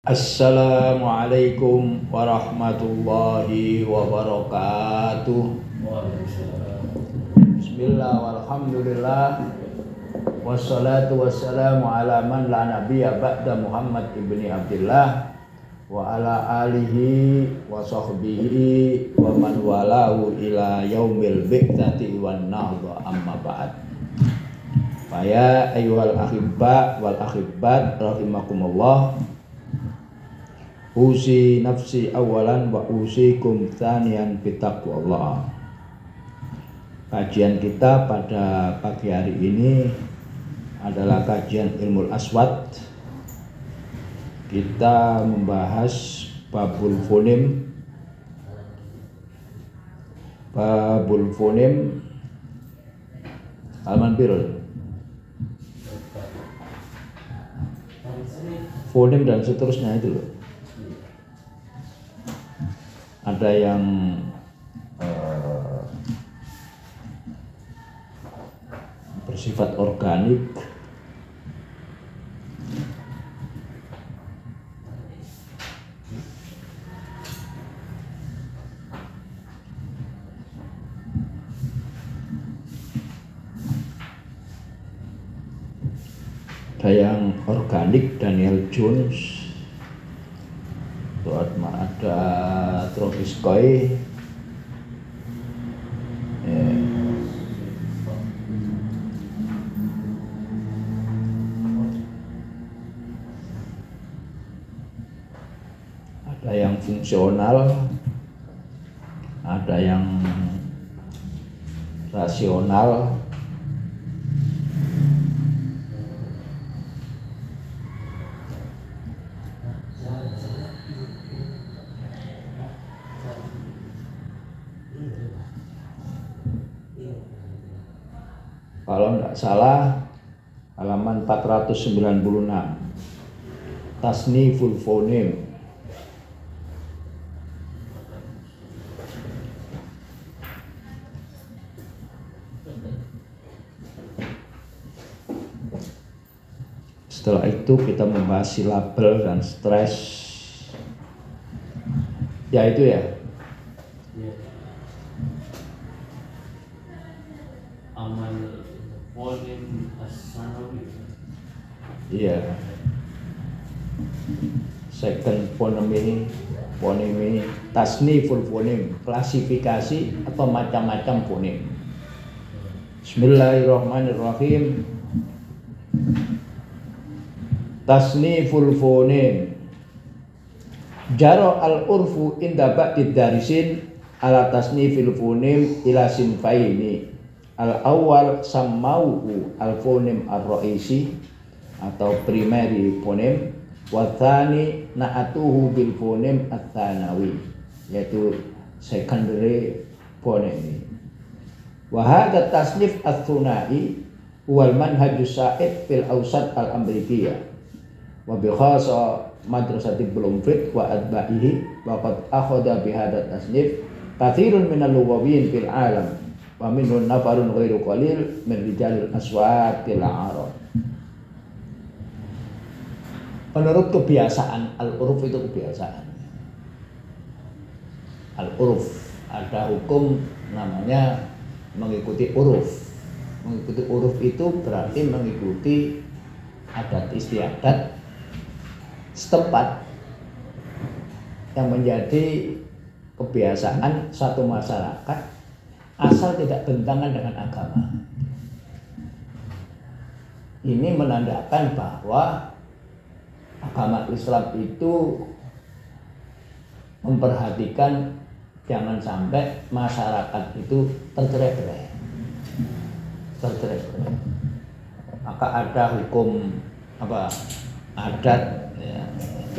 Assalamualaikum warahmatullahi wabarakatuh. Bismillah walhamdulillah wassalatu wassalamu ala man la nabiyya ba'da Muhammad ibni Abdillah wa ala alihi wa sahbihi wa man walahu ila yaumil bi'tsati wan nahdha amma ba'd. Faya ayyuhal akhibba wal akhibbat rahimakumullah. Usi nafsi awalan wa usikum tsaniyan bittaqwallah. Kajian kita pada pagi hari ini adalah kajian ilmu aswad. Kita membahas babul fonim. Babul fonim halaman piro? Fonim dan seterusnya itu loh. Ada yang bersifat organik, ada yang organik Daniel Jones, ada Tropiskoi, ada yang fungsional, ada yang rasional, kalau tidak salah halaman 496 tasniful fonim. Setelah itu kita membahas silabel dan stres. Ya itu ya. Amal fonim as-sanawi. Iya. Second fonem tasniful fonem, klasifikasi atau macam-macam fonem. Bismillahirrahmanirrahim. Tasniful fonem. Jaro al-urfu inda ba'did darisin ala tasnifil fonem ila sinfaini. Al-awwal sammauhu al-fonem ar-ra'isi atau primary fonem, wa tsani na'atuhu bil fonem at-tsanawi, yaitu secondary fonem. Wa hadha tasnif ats-tsunai wal manhajus sa'id fil awsat al-amrikiyah wa bi khassa madrasati Bloomfield wa atba'ihi wa qad akhadha bi hadha tasnif katsirun minal lughawiyyin fil alam wa minhum nafarun ghairu qalil min rijalil aswatil arab. Menurut kebiasaan, al-uruf itu kebiasaan. Al-uruf, ada hukum namanya mengikuti uruf. Mengikuti uruf itu berarti mengikuti adat istiadat setempat yang menjadi kebiasaan satu masyarakat asal tidak bentangan dengan agama. Ini menandakan bahwa agama Islam itu memperhatikan jangan sampai masyarakat itu tercerai-berai. Maka ada hukum adat ya,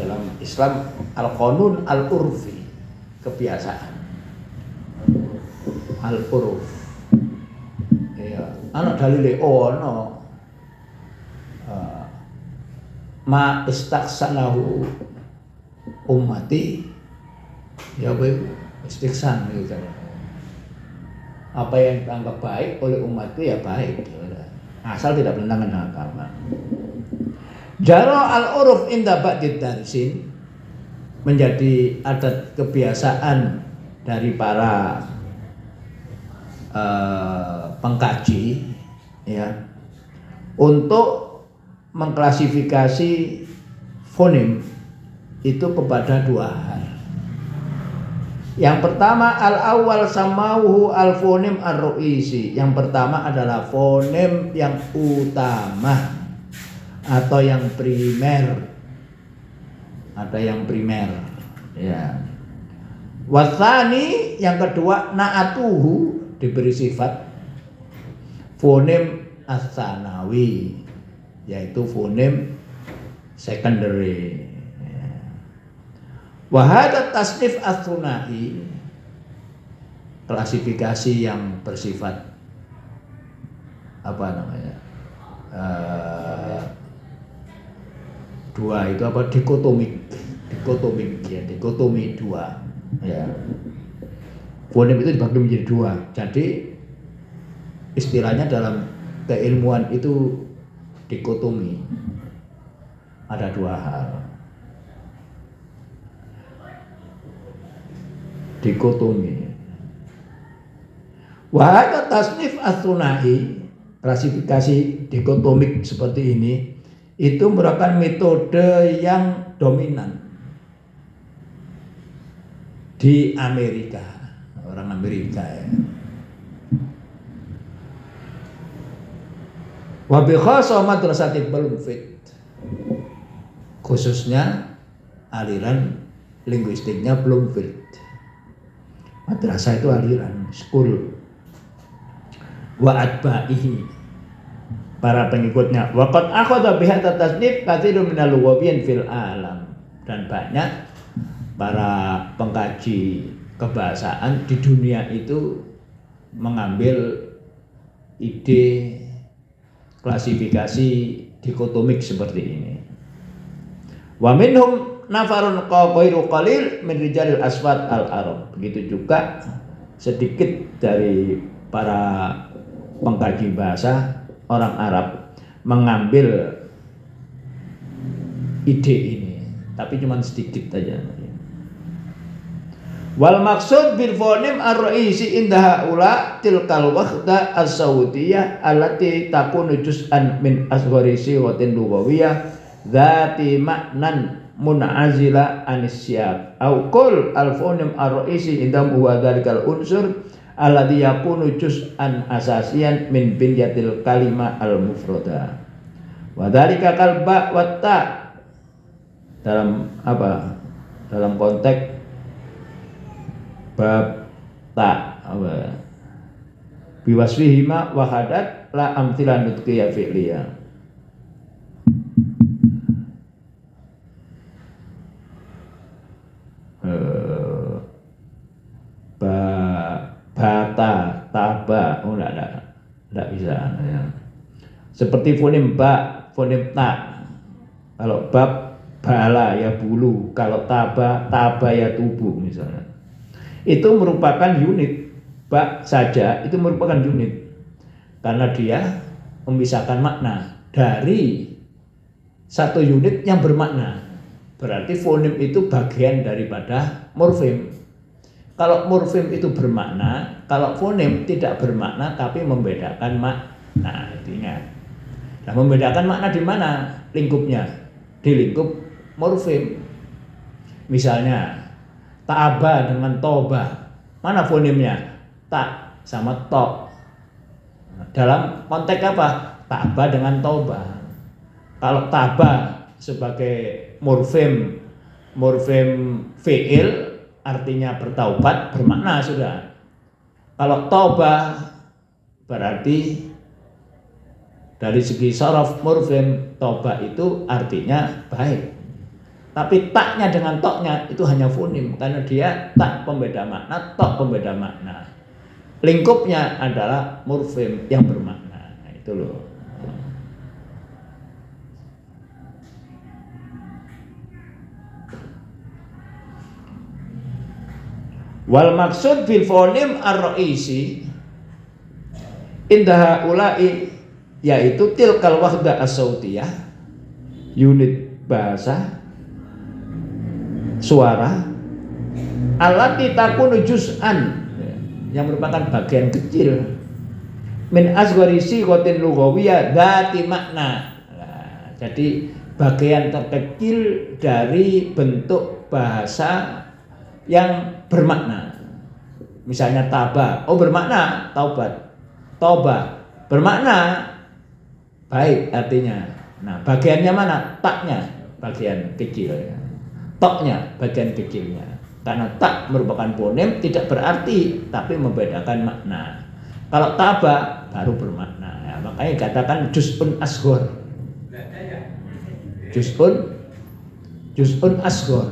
dalam Islam al-qanun al-urfi, kebiasaan al-uruf. Ya, anak dalile ono ma istaksanahu ummati, ya istiksan gitu. Apa yang dianggap baik oleh umatku ya baik, asal tidak bertentangan dengan agama. Jaro al-uruf inda ba'did darisin, menjadi adat kebiasaan dari para pengkaji ya untuk mengklasifikasi fonem itu kepada dua hal. Yang pertama al-awwal samauhu al-fonem ar-ru'isi. Yang pertama adalah fonem yang utama atau yang primer. Ada yang primer ya. Watsani yang kedua na'atuhu diberi sifat fonem as-sanawi yaitu fonem secondary. Wahada tasnif as-sunai klasifikasi yang bersifat apa namanya dua itu apa dikotomik ya dikotomi dua ya. Fonem itu dibagi menjadi dua. Jadi istilahnya dalam keilmuan itu dikotomi. Ada dua hal. Dikotomi. Wahada tasnif as-sunai klasifikasi dikotomik seperti ini itu merupakan metode yang dominan di Amerika, orang Amerika ya. Wa bi khassa madrasati Bloomfield, khususnya aliran linguistiknya Bloomfield. Madrasah itu aliran school. Wa atba'ihi, para pengikutnya. Waqad akhadha bihadza tasnif katsirun minal lughawiyyin fil alam, dan banyak para pengkaji kebahasaan di dunia itu mengambil ide klasifikasi dikotomik seperti ini. Wa minhum nafarun ghairu qalil min rijalil aswat al-arab. Begitu juga sedikit dari para pengkaji bahasa orang Arab mengambil ide ini, tapi cuma sedikit saja. Wal maksud bil fonem ar-ra'isi inda haula tilkal wahda as-saudiyah allati takunu juz'an min asghari siwatin lughawiyah dzati ma'nan mun'azila anis siyaq au qul al-fonem ar-ra'isi inda huwa dzalikal unsur alladhi yakunu juz'an asasiyan min binyatil kalima al-mufrada wa dzalika kal ba wa ta. Dalam apa? Dalam konteks bab ta apa? Biwasfihima wahadat la amtilan nutqiyya fi'liya. Bata, taba, enggak bisa ya. Seperti fonem ba, fonem ta. Kalau bab bala ya bulu, kalau taba ya tubuh misalnya. Itu merupakan unit. Ba saja itu merupakan unit karena dia memisahkan makna dari satu unit yang bermakna. Berarti fonem itu bagian daripada morfem. Kalau morfem itu bermakna, kalau fonem tidak bermakna tapi membedakan makna. Ingat. Nah, membedakan makna di mana lingkupnya? Di lingkup morfem. Misalnya ta'aba dengan toba, mana fonemnya? Ta sama to. Dalam konteks apa? Ta'aba dengan toba. Kalau taba sebagai morfem fi'il artinya bertaubat, bermakna sudah. Kalau toba berarti dari segi sorof morfem toba itu artinya baik. Tapi taknya dengan toknya itu hanya fonem karena dia tak pembeda makna, tok pembeda makna. Lingkupnya adalah morfem yang bermakna. Nah, itu loh. Wal maksud bil fonem ar-ra'isi indah ulai yaitu tilkal wahda as-sautiyah, unit bahasa suara allati takunu juz'an, yang merupakan bagian kecil min asghari sighatin lughawiyah dzati makna. Nah, jadi bagian terkecil dari bentuk bahasa yang bermakna. Misalnya taba, oh bermakna taubat. Toba bermakna baik artinya. Nah, bagiannya mana? Taknya bagian kecil, toknya bagian kecilnya. Karena tak merupakan fonem tidak berarti, tapi membedakan makna. Kalau taba baru bermakna. Ya, makanya katakan juz'un asghar. Juz'un asghar.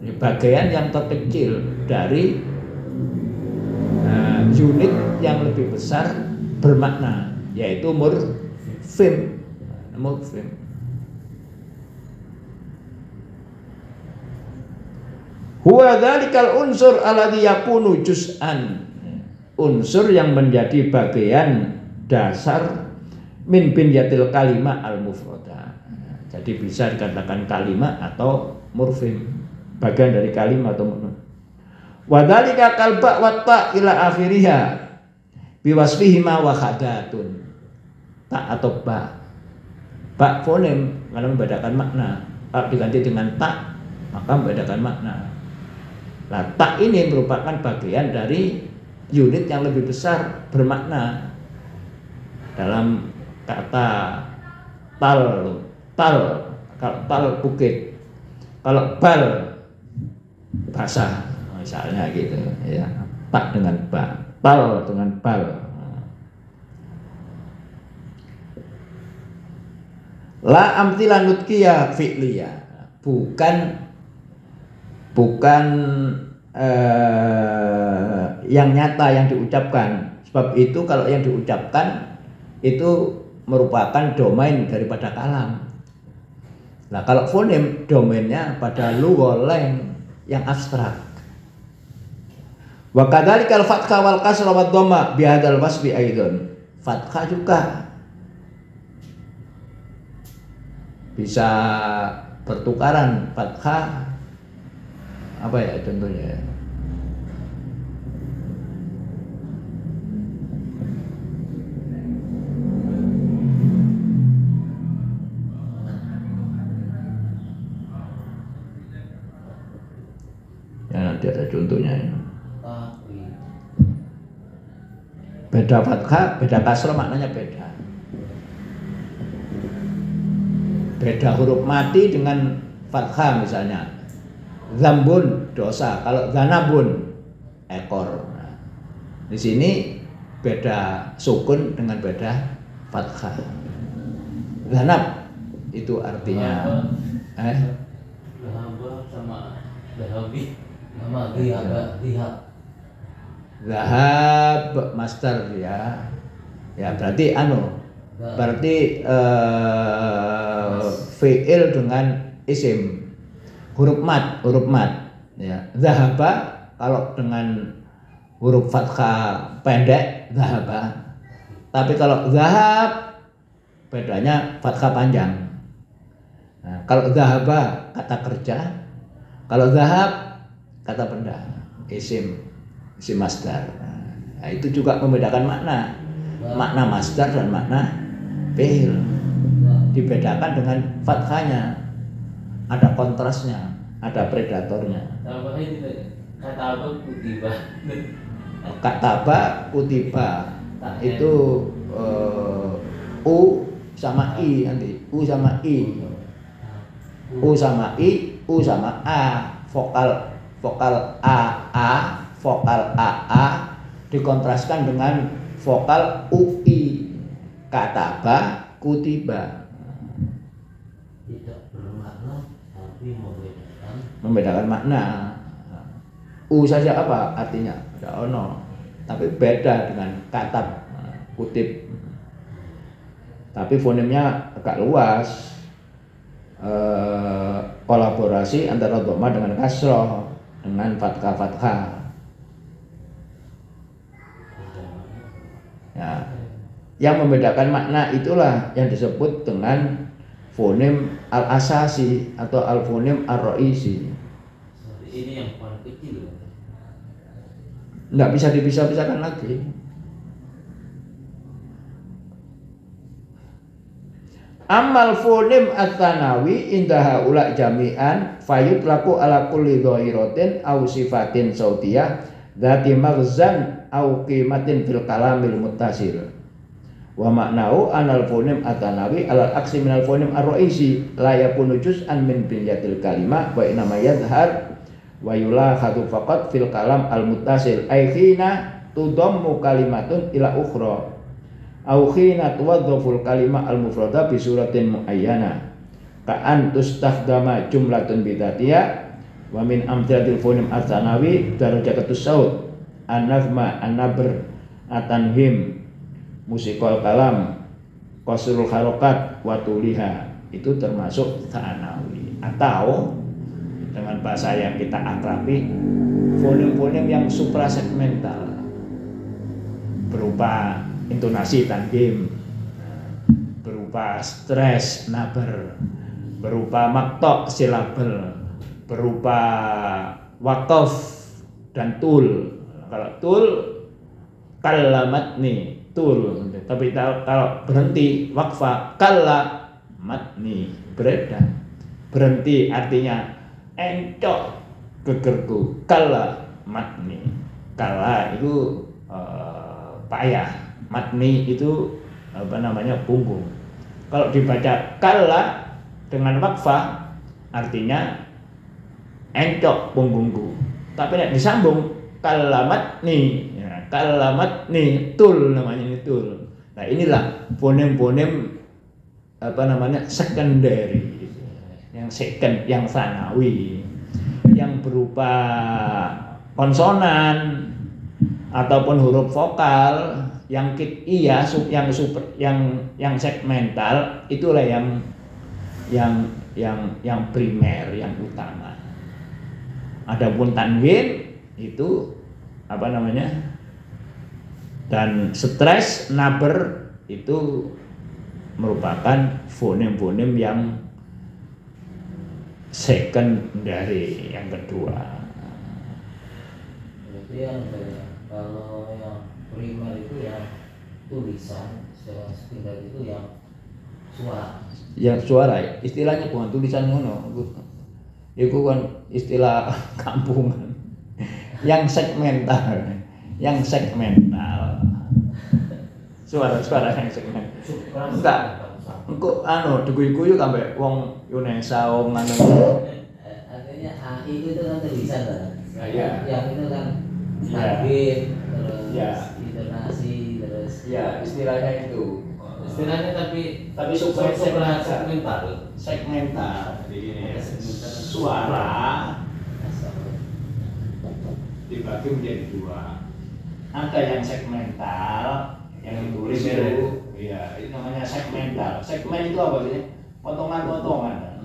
Ini bagian yang terkecil dari unit yang lebih besar bermakna, yaitu murfim. Huwa dzalikal unsur alladzi yakunu juz'an, unsur yang menjadi bagian dasar min binyatil kalimah al mufradah. Jadi bisa dikatakan kalimat atau murfim, bagian dari kalimat atau murfim. Wa dzalika kalba wa ta ila akhiriha biwasfihi ma wahadatun. Ta atau ba. Ba fonem karena membedakan makna. Ba diganti dengan ta maka membedakan makna. Nah, ta ini merupakan bagian dari unit yang lebih besar bermakna. Dalam kata tal, kalau tal bukit, kalau bal basah, misalnya gitu ya. Tak dengan ba, tal dengan bal. La amtila nutkiya fi'liya, bukan yang nyata yang diucapkan. Sebab itu kalau yang diucapkan itu merupakan domain daripada kalam. Nah, kalau fonem domainnya pada lughah yang abstrak. Wa kadzalikal fathah wal kasra wad dhamma bi hadzal wasfi aidan. Fathah juga bisa bertukaran, fathah apa ya contohnya? Ya nanti ada contohnya ya. Beda fathah, beda kasrah maknanya beda. Beda huruf mati dengan fathah misalnya. Zambun dosa, kalau zanabun ekor. Nah, di sini beda sukun dengan beda fathah. Zanab itu artinya Zahaba sama zahabi sama zihab. Zahab master ya. Ya berarti berarti fi'il dengan isim. Huruf mat ya. Zahaba kalau dengan huruf fathah pendek zahaba. Tapi kalau zahab bedanya fathah panjang. Nah, kalau zahaba kata kerja, kalau zahab kata benda, isim masdar. Nah, itu juga membedakan makna masdar dan makna fi'il. Dibedakan dengan fathahnya. Ada kontrasnya, ada predatornya. Kataba kutiba itu u sama i nanti, u sama i, u sama i, u sama a, vokal a, vokal a dikontraskan dengan vokal ui, kataba kutiba. Membedakan makna. U saja apa artinya? Tidak ono. Tapi beda dengan katab, kutip. Tapi fonemnya agak luas. Kolaborasi antara dhamma dengan kasrah, dengan fathah. Ya. Yang membedakan makna itulah yang disebut dengan fonem al-asasi atau al-fonem ar-ra'isi. Nggak bisa dipisah-pisahkan lagi. Amal fonim at-tanawi indaha ula jami'an fayut laku ala kulli dhahiratin aw sifatin sautiyah dzati maghzan aw qimatin fil kalamil muttasil wa maknau anal fonim at-tanawi alal aksi minal fonim ar-ra'isi la yakunu juz'an min binyatil kalimah wa inama yadhar wa yulakhatu faqat fil kalam al-muttasil ay khina tudammu kalimatun ila ukhra au khina tuwaddaful kalimah al-mufradah bi suratin muayyana ka'an tustakhdama jumlatun bidatiyah wa min amthalatil fonim at-tanawi darajatus saut an-nafma an-nabr at-tanhim musikal kalam qasrul harokat wa tuliha itu termasuk tanawi atau dengan bahasa yang kita akrabi fonim-fonim yang suprasegmental berupa intonasi tanhim, berupa stres naber, berupa maktok silabel, berupa waqaf dan tul. Kalau tul kalamatni tul, tapi kalau berhenti waqfa kalamatni berhenti artinya encok gegerku kalamatni. Kala itu payah. Matni itu punggung. Kalau dibaca kalla dengan waqfah artinya encok punggungku. Tapi nek disambung kalamatni, ya, kalamatni tul namanya ini tul. Nah inilah fonem-fonem secondary, yang second, yang sanawi, yang berupa konsonan ataupun huruf vokal yang iya yang super yang segmental itulah yang primer, yang utama. Adapun tanwin itu dan stres naber itu merupakan fonem-fonem yang secondary, yang kedua. Berarti kalau yang primer itu yang tulisan, sedangkan sekunder itu yang suara. Yang suara, istilahnya bukan tulisan ngono. Itu kan istilah kampungan. Yang segmental, Suara-suara yang segmental. Enggak. Engko diguyu-guyu sampai wong Indonesia wong Artinya AI itu kan tulisan kan. Ya. Yang itu kan target, terus ya. Intonasi, terus ya istilahnya itu. Istilahnya tapi segmental. Jadi ini suara dibagi menjadi dua. Ada yang segmental, yang ditulis itu, iya, itu namanya segmental. Segmen itu apa sih? Potongan-potongan.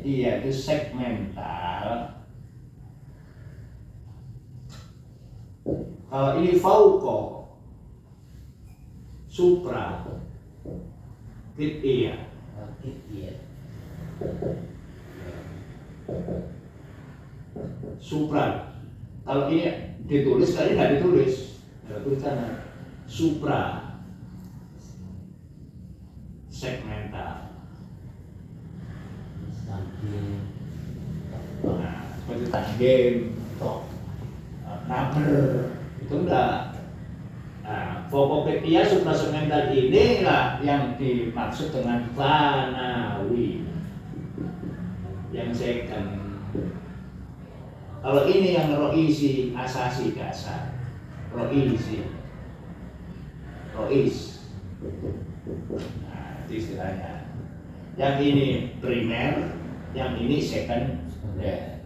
Iya, itu segmental. Kalau ini fauqa, supra, iya. Supra. Kalau ini ditulis, kali nggak ditulis, ada tulisannya supra, segmental. Nah, seperti tanggem, naber, itu enggak. Nah, fokopedia suprasegmental inilah yang dimaksud dengan fanawi, yang second. Kalau ini yang roisi, asasi dasar, rois. Nah, itu istilahnya. Yang ini primer, yang ini second. Ya.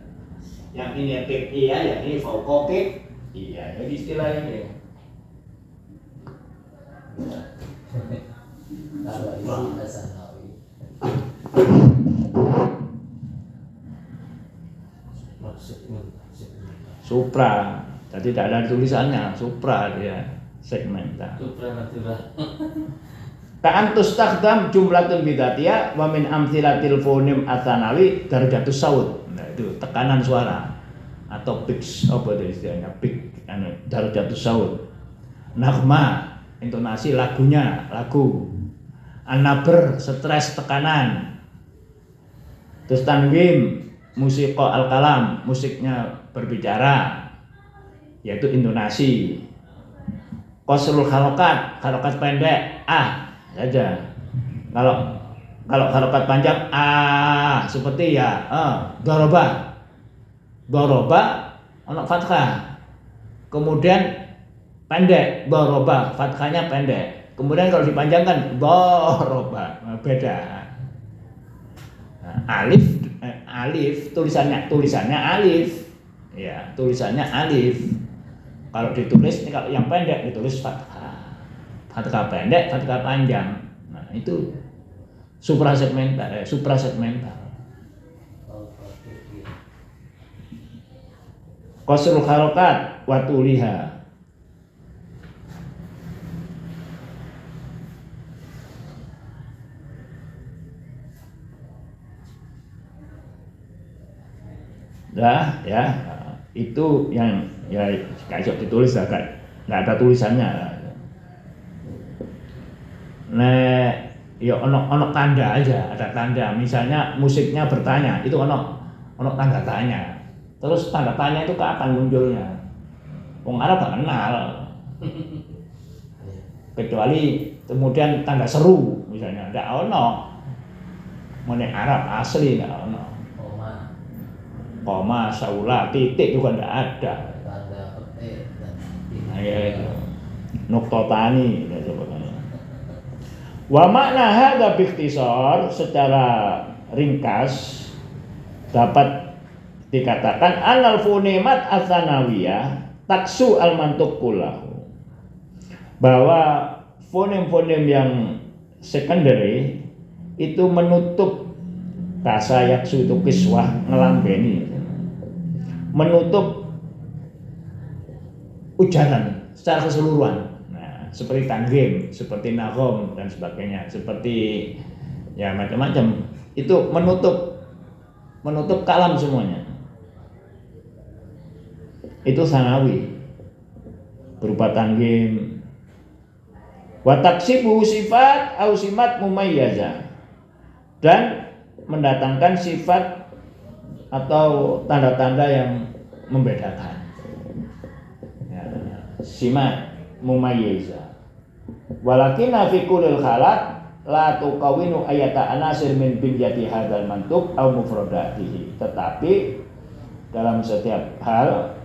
Yang ini iya, yang ini fokopik. Iya, jadi istilah ini. Kalau ini asanawi. Supra, jadi tidak ada tulisannya, supra dia segmental. Supra natural. Ka'an tustakhdam jumlatun bidatiyah wa min amtsilatil fonim at-tanawi darajatus saut. Nah, itu tekanan suara. atau pitch apa itu istilahnya, pitch darajatus saut. Nagma, intonasi lagunya, lagu. An-nabr, stres, tekanan. Terus tanwim, musiqa al-kalam, musiknya berbicara, yaitu intonasi. Qasrul harokat, harokat pendek, saja. Kalau harokat panjang, seperti ya, doroba, ono fathah. Kemudian pendek, doroba, fathahnya pendek. Kemudian kalau dipanjangkan, doroba, beda. Nah, alif, tulisannya alif, ya, tulisannya alif. Kalau ditulis, kalau yang pendek ditulis fathah, fathah pendek, fathah panjang. Nah itu suprasegmental. Qasrul harokat wa tuliha. Nah, ya, itu yang ya kayak ditulis nggak ada tulisannya. Nah, ya ono tanda aja, ada tanda. Misalnya musiknya bertanya, itu ono tanda tanya. Terus tanda tanya itu kapan munculnya? Wong Arab gak kenal. Kecuali kemudian tanda seru misalnya, ndak ono. Mene Arab asli ndak ono. Koma, saula, titik juga ndak ada. Tanda petik dan Nah, ya itu. Nuktotani sebetulnya. Wa makna hadza biikhtisar, secara ringkas dapat dikatakan anal fonemat atsanawiyah taksu al mantuq kullahu, bahwa fonem-fonem yang secondary itu menutup kasa yaksu itu kiswah, ngelambeni, menutup ujaran secara keseluruhan. Nah, seperti tanggim, seperti nagom dan sebagainya, seperti ya macam-macam, itu menutup kalam semuanya. Itu sanawi berupa tanggim. Wa taksibu sifat au simat mumayyazah, dan mendatangkan sifat atau tanda-tanda yang membedakan. Ya, simat mumayyazah. Walakinna fi kullil khalat la tuqawinu ayata anasir min binyati hadzal mantuq au mufradatihi. Tetapi dalam setiap hal,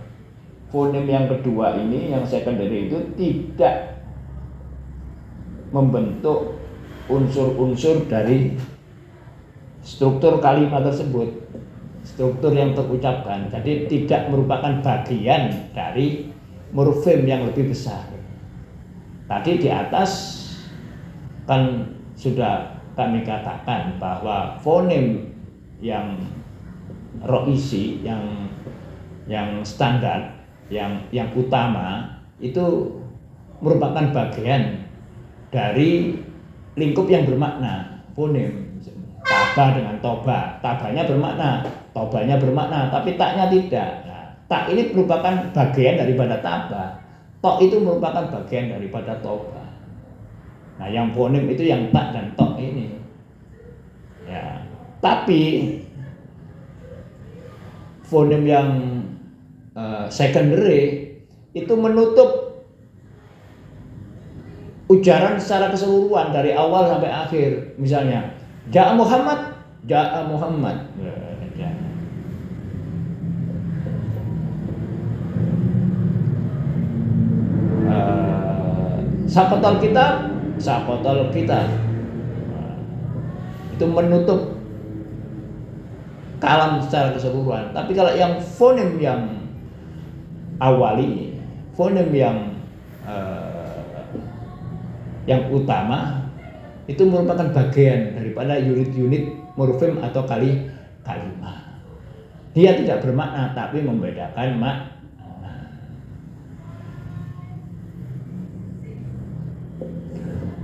fonem yang kedua ini, yang secondary itu tidak membentuk unsur-unsur dari struktur kalimat tersebut, struktur yang terucapkan. Jadi tidak merupakan bagian dari morfem yang lebih besar. Tadi di atas kan sudah kami katakan bahwa fonem yang roisi, yang standar, yang utama itu merupakan bagian dari lingkup yang bermakna. Fonem taba dengan toba, tabanya bermakna, tobanya bermakna, tapi taknya tidak. Nah, tak ini merupakan bagian daripada taba, tok itu merupakan bagian daripada toba. Nah, yang fonem itu yang tak dan tok ini. Ya, tapi fonem yang secondary itu menutup ujaran secara keseluruhan dari awal sampai akhir. Misalnya Ja'a Muhammad. Saqatal kitab. Itu menutup kalam secara keseluruhan. Tapi kalau yang fonem yang awali, fonem yang utama, itu merupakan bagian daripada unit-unit morfem atau kalimat. Dia tidak bermakna tapi membedakan makna.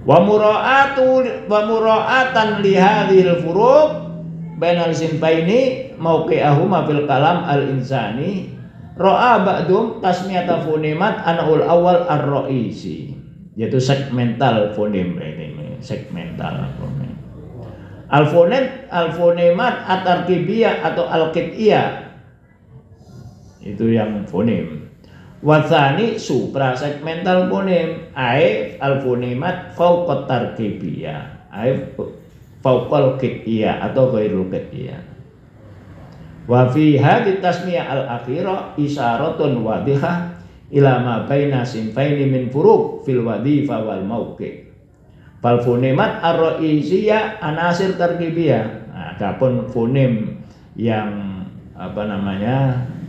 Wa mura'atan li hadhil furuq bainal sinfaini mauqi'ahuma fil kalam al insani Ro'a ba'dum tasmiyata fonemat anaul awal ar-ra'isi, yaitu segmental fonem, ini segmental fonem. Al-fonemat at-tarkibiyah atau al-qit'iyah, itu yang fonem. Watsani supra segmental fonem, ai al-fonemat fauqat tarkibiyah, ai fauqal qit'iyah atau ghairul qit'iyah. Wa fi hadhihi tasmiyah al-akhirah isyaratun wadihah ila ma baina sinfaini min furuq fil wadhifa wal mauqi'. Fal fonemat ar-ra'isiyah anasir tarkibiyah. Nah, adapun fonem yang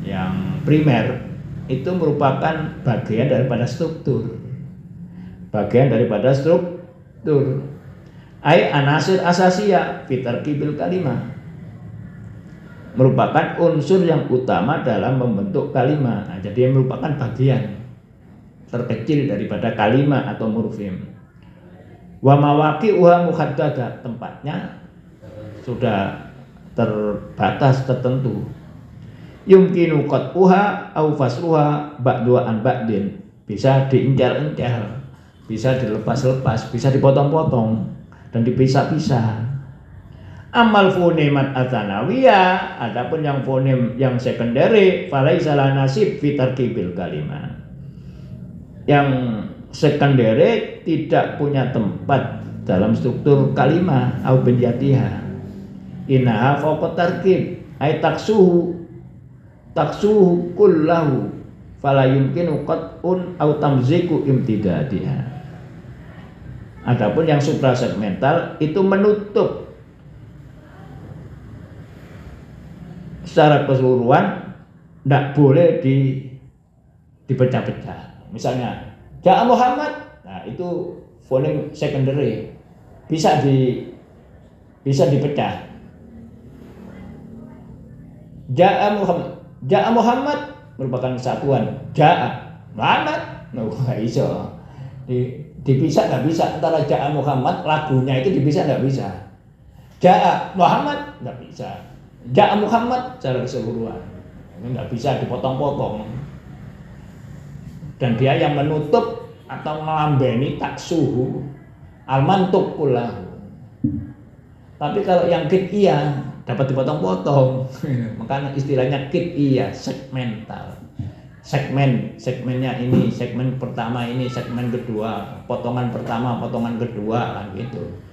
yang primer itu merupakan bagian daripada struktur. Bagian daripada struktur. Ai anasir asasiyah fi tarkibil kalimah. Merupakan unsur yang utama dalam membentuk kalimat. Nah, jadi yang merupakan bagian terkecil daripada kalimat atau murfim. Wa mawaqi'uha muhaddada, tempatnya sudah terbatas tertentu. Yumkinu qat'uha au fasruha ba'dua an ba'din, bisa diincar-incar, bisa dilepas-lepas, bisa dipotong-potong dan dipisah-pisah. Amal fonemat atsanawiyah, adapun yang fonem yang sekunderi, falaisa la nasib fi tarkibil kalimat. Yang sekunderi tidak punya tempat dalam struktur kalimat au binyatiha. Innaha fawqa tarkib, ay taksuhu kullahu, fala yumkinu qat'un au tamziku imtidadiha. Adapun yang suprasegmental itu menutup secara keseluruhan, tidak boleh dipecah-pecah. Misalnya Ja'a Muhammad, nah itu fonem secondary, bisa dipecah. Ja'a Muhammad merupakan kesatuan. Ja'a Muhammad, nggak bisa. Dipisah nggak bisa, antara Ja'a Muhammad lagunya itu dipisah nggak bisa. Ja'a Muhammad nggak bisa. Ja'a Muhammad secara keseluruhan, ini nggak bisa dipotong-potong. Dan dia yang menutup atau melambeni taksuhu al-mantuk kullahu. Tapi kalau yang qit'iyah dapat dipotong-potong, makanya istilahnya qit'iyah, segmental. Segmennya ini, segmen pertama ini, segmen kedua, potongan pertama, potongan kedua, kan gitu.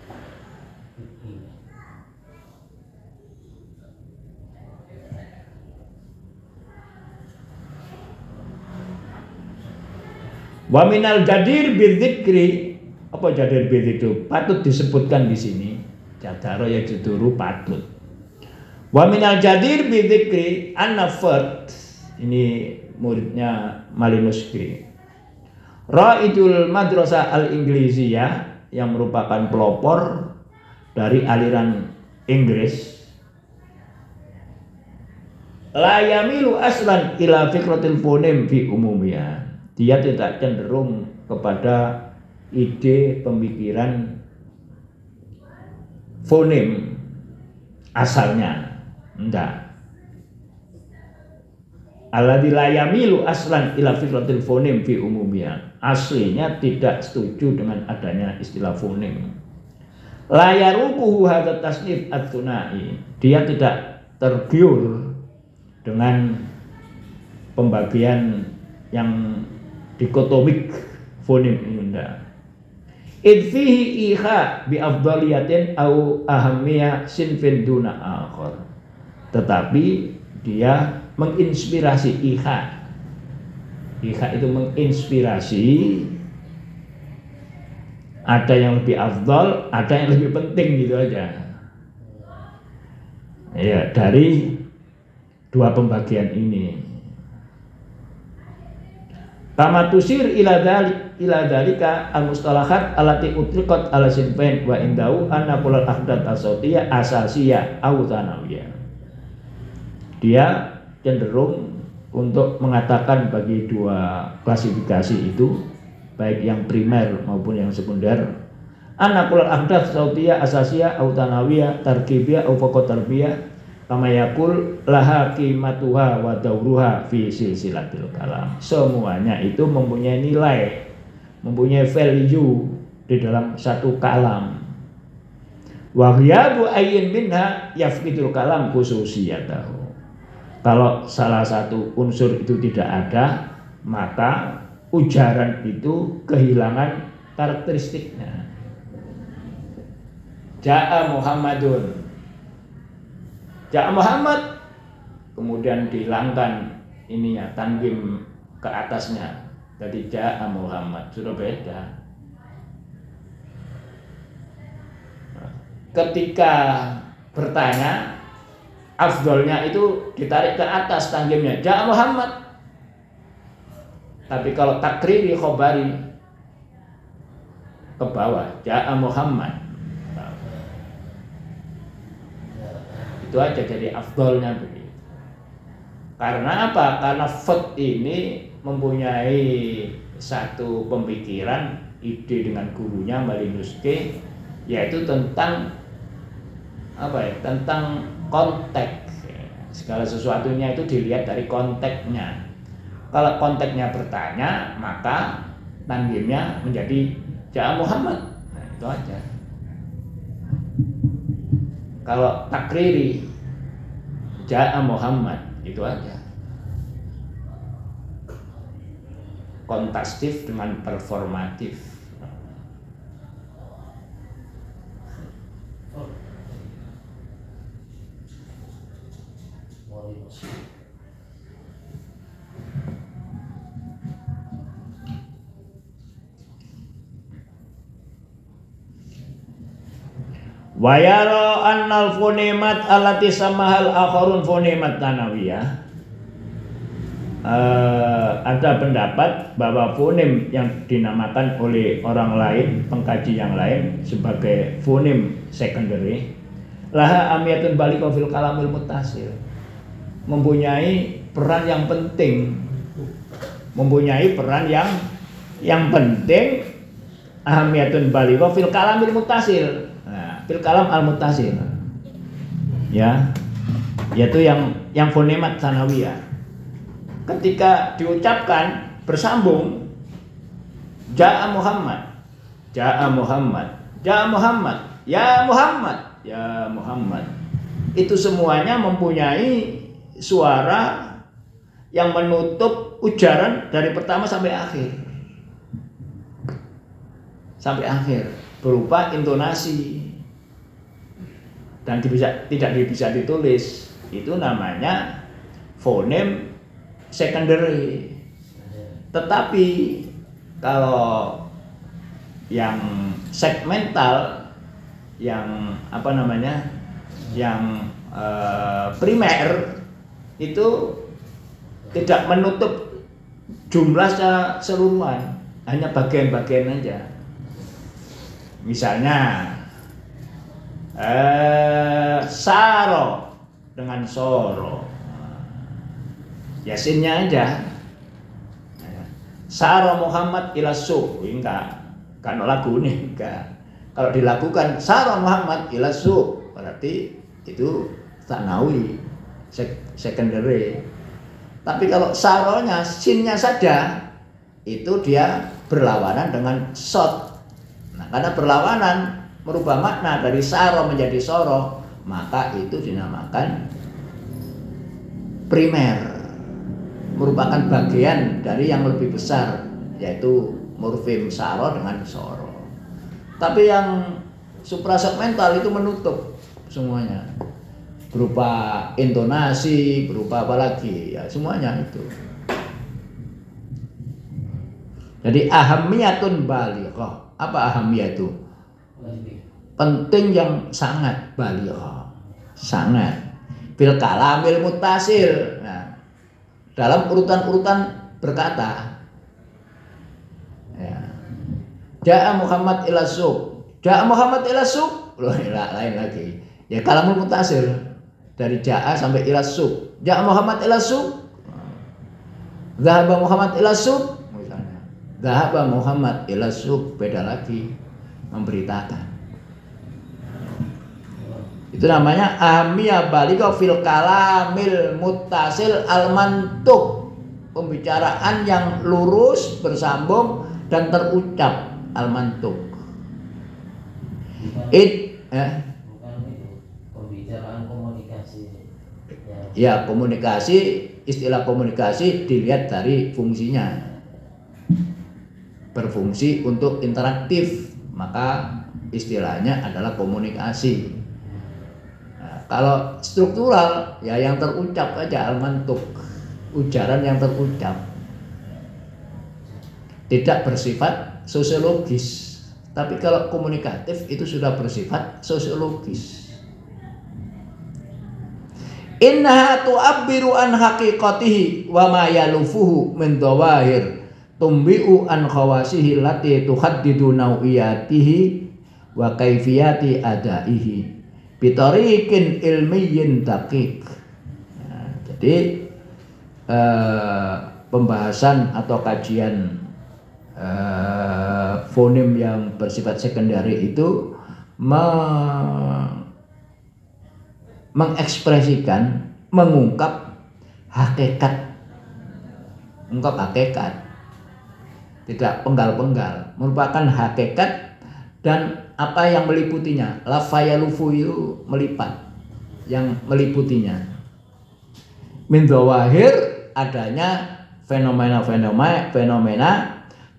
Wa minal jadir bidzikri, apa jadir bidzikri patut disebutkan di sini. Jadaro ya juduru patut. Wa minal jadir bidzikri an-nafat, ini muridnya Malinowski. Raidul Madrasah Al-Ingliziyah, yang merupakan pelopor dari aliran Inggris. La yamilu aslan ila fikratil fonem fi umumiyah. Dia tidak cenderung kepada ide pemikiran fonem asalnya, enggak. Alladzi la yamilu aslan ila fikratil fonem fi umumiyah. Aslinya tidak setuju dengan adanya istilah fonem. La yaruquhu hadza tasnif at-tunai. Dia tidak tergiur dengan pembagian yang dikotomik fonem ini, enggak. Idfihi iha bi afdaliyatin au ahamiyah sinfin duna akhar. Tetapi dia menginspirasi iha. Iha itu menginspirasi, ada yang lebih afdal, ada yang lebih penting, gitu aja. Ya, dari dua pembagian ini. Kama tusir ila dzalika al-mustalahat allati utliqat ala sinfain wa indahu anna kullal ahdath as-sautiyah asasiyah aw tsanawiyah. Dia cenderung untuk mengatakan bagi dua klasifikasi itu, baik yang primer maupun yang sekunder, anna kullal ahdath sautiyah asasiyah aw tsanawiyah tarkibiyah aw faqat tarbiyah, kama yakul laha qimatuha wa dauruha fi silsilatil kalam. Semuanya itu mempunyai nilai, mempunyai value di dalam satu kalam. Wa ghiyabu ayyin minha yafqidul kalam khususiyatahu. Kalau salah satu unsur itu tidak ada, maka ujaran itu kehilangan karakteristiknya. Ja'a Muhammadun, Ja'a Muhammad, kemudian dihilangkan ininya, tanwin ke atasnya, jadi Ja'a Muhammad, sudah beda. Ketika bertanya, afdolnya itu ditarik ke atas tanwinnya, Ja'a Muhammad. Tapi kalau takriri khobari ke bawah, Ja'a Muhammad. Itu aja jadi afdolnya begitu. Karena apa? Karena fat ini mempunyai satu pemikiran, ide dengan gurunya Malinuske, yaitu tentang apa ya? Tentang konteks. Segala sesuatunya itu dilihat dari konteksnya. Kalau konteksnya bertanya, maka tanwinnya menjadi Ja'a Muhammad. Nah, itu aja. Kalau takriri Ja'a Muhammad, itu aja. Kontastif dengan performatif. Wa yara annal fonemat allati samahal akharun fonemat tanawiyah. Ada pendapat bahwa fonem yang dinamakan oleh orang lain, pengkaji yang lain sebagai fonem secondary, laha amiyatun baligha fil kalamil muttasil, mempunyai peran yang penting, mempunyai peran yang penting, amiyatun baligha fil kalamil muttasil. Fil kalam al-muttasil, ya, yaitu yang fonemat sanawiyah. Ketika diucapkan bersambung, Ja'a Muhammad, Ja'a Muhammad, Ja'a Muhammad, Ya Muhammad, Ya Muhammad, itu semuanya mempunyai suara yang menutup ujaran dari pertama sampai akhir, berupa intonasi. Dan tidak bisa ditulis, itu namanya fonem secondary. Tetapi kalau yang segmental, yang apa namanya, yang primer, itu tidak menutup jumlah secara keseluruhan, hanya bagian-bagian aja. Misalnya saro dengan soro, yasinnya aja. Saro Muhammad ila suq, enggak, kan lagu nih, enggak. Kalau dilakukan saro Muhammad ila suq, berarti itu sanawi, secondary. Tapi kalau saronya, sinnya saja, itu dia berlawanan dengan sot. Nah, karena berlawanan merubah makna dari saro menjadi soro, maka itu dinamakan primer, merupakan bagian dari yang lebih besar, yaitu morfem saro dengan soro. Tapi yang suprasegmental itu menutup semuanya, berupa intonasi, berupa apa lagi, ya semuanya itu. Jadi ahamiyatun balighah. Apa ahamiyah itu? Penting yang sangat, balighah, sangat. Bil kalamil muttasil. Nah, dalam urutan-urutan berkata. Ya. Ja'a Muhammad ila suq. Ja'a Muhammad ila suq. Loh, lain lagi. Ya kalamul muttasil dari ja'a sampai ila suq. Ja'a Muhammad ila suq. Dhahaba Muhammad ila suq. Misalnya. Dhahaba Muhammad ila suq, beda lagi, memberitakan. Itu namanya ahamiyah baligha fil kalamil muttasil al mantuq, pembicaraan yang lurus, bersambung dan terucap al mantuq. Bukan itu pembicaraan komunikasi. Ya, komunikasi, istilah komunikasi dilihat dari fungsinya. Berfungsi untuk interaktif, maka istilahnya adalah komunikasi. Kalau struktural, ya yang terucap aja al-mantuq, ujaran yang terucap, tidak bersifat sosiologis. Tapi kalau komunikatif itu sudah bersifat sosiologis. Innaha tu'abbiru an haqiqatihi wa ma yalufuhu min dhawahir tumbi'u an khawasihi lati tuhaddidu naw'iyatihi wa kaifiyati adaihi bitariqin ilmiyyin daqiq. Nah, jadi pembahasan atau kajian fonem yang bersifat sekunderi itu mengekspresikan, mengungkap hakikat, tidak penggal-penggal, merupakan hakikat dan apa yang meliputinya. Lafayalufu itu melipat, yang meliputinya. Min dzawahir, adanya fenomena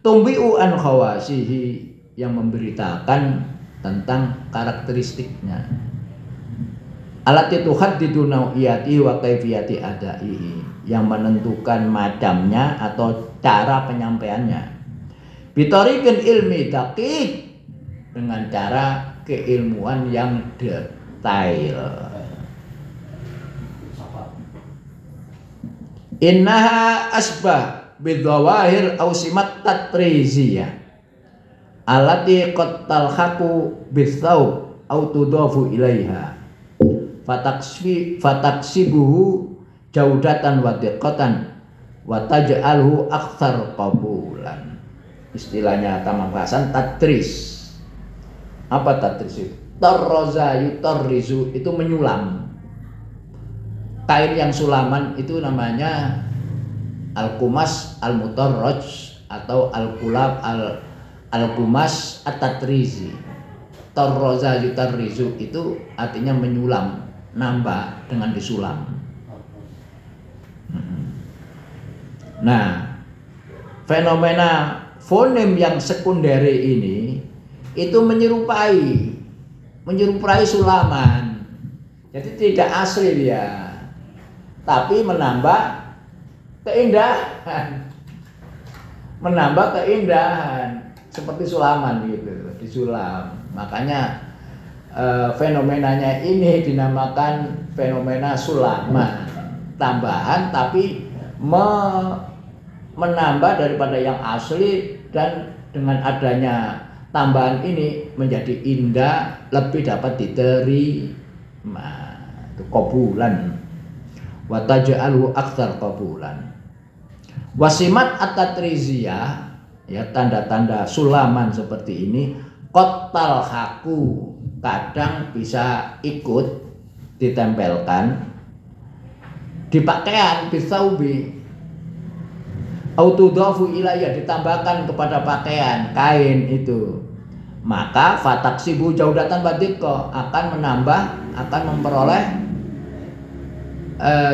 tumbi'u an khawasihi, yang memberitakan tentang karakteristiknya. Alati tuhaddidu nau'iyati wa kaifiyati adaihi, yang menentukan macamnya atau cara penyampaiannya. Bitariqin ilmi daqiq, dengan cara keilmuan yang detail. Innaha asbah bidzawahir awsimat tatriziyah allati qad talhaqu bitsawb aw tudafu ilaiha fataksibuhu jaudatan wa diqqatan wa taj'alhu aktsar qabulan. Istilahnya tamam bahasan tatris. Apa tatris itu? Tarraza yutarrizu, itu menyulam. Kain yang sulaman itu namanya al-kumas al-mutarraj atau al-kulab al-kumas at-tatrizi. Tarraza yutarrizu itu artinya menyulam, nambah dengan disulam. Nah, fenomena fonem yang sekunderi ini itu menyerupai sulaman. Jadi tidak asli dia, tapi menambah keindahan. Seperti sulaman gitu, disulam. Makanya fenomenanya ini dinamakan fenomena sulaman, tambahan tapi menambah daripada yang asli, dan dengan adanya tambahan ini menjadi indah, lebih dapat diterima. Itu qabulan. Wa taj'alhu aktsar qabulan. Wasimat at-tatriziyah, ya, tanda-tanda sulaman seperti ini qattal haku, kadang bisa ikut ditempelkan di pakaian, bisaubi autudafu ilayya, ditambahkan kepada pakaian, kain itu. Maka fataksibu jaudatan badiko, akan menambah, akan memperoleh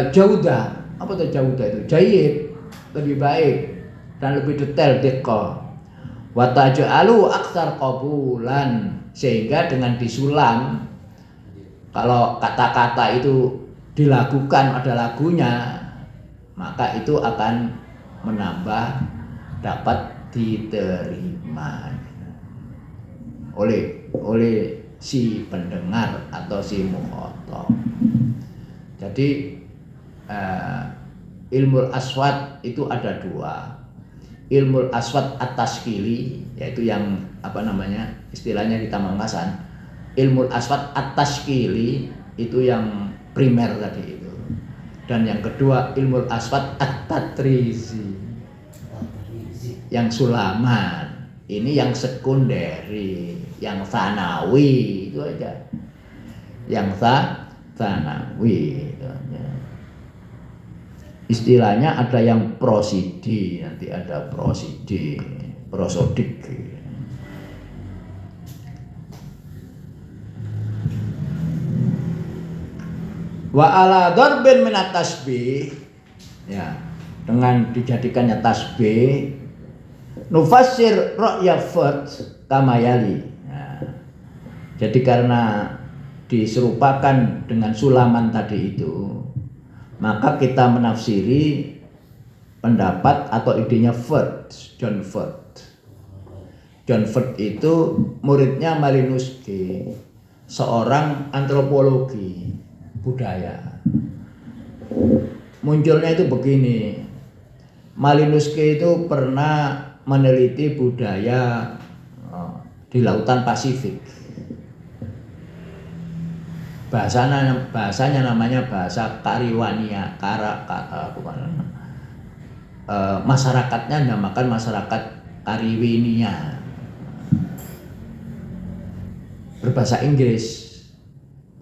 jaudah. Apa itu jaudah itu? Jayyid, lebih baik dan lebih detail diko. Wa taj'alu aktsar qabulan, sehingga dengan disulam, kalau kata-kata itu dilakukan, ada lagunya, maka itu akan menambah, dapat diterima oleh si pendengar atau si mukhatab. Jadi ilmu aswat itu ada dua. Ilmu aswat at-tashkili, yaitu yang istilahnya di Tamangkasan. Ilmu aswat at-tashkili itu yang primer tadi itu. Dan yang kedua ilmu aswat at-tatrizi, yang sulaman. Ini yang sekunderi, yang sanawi, itu aja. yang tsanawi. Istilahnya ada yang prosidi, nanti ada prosidi, prosodik. Wa ala darbin minat tasbih, ya, dengan dijadikannya tasbih, nufassir ra'ya fard kamayali. Nah, jadi karena diserupakan dengan sulaman tadi itu, maka kita menafsiri pendapat atau idenya Ford, John Ford. John Ford itu muridnya Malinowski, seorang antropologi budaya. Munculnya itu begini, Malinowski itu pernah meneliti budaya di lautan Pasifik. Bahasanya namanya bahasa Kariwania, masyarakatnya namakan masyarakat Kariwania, berbahasa Inggris,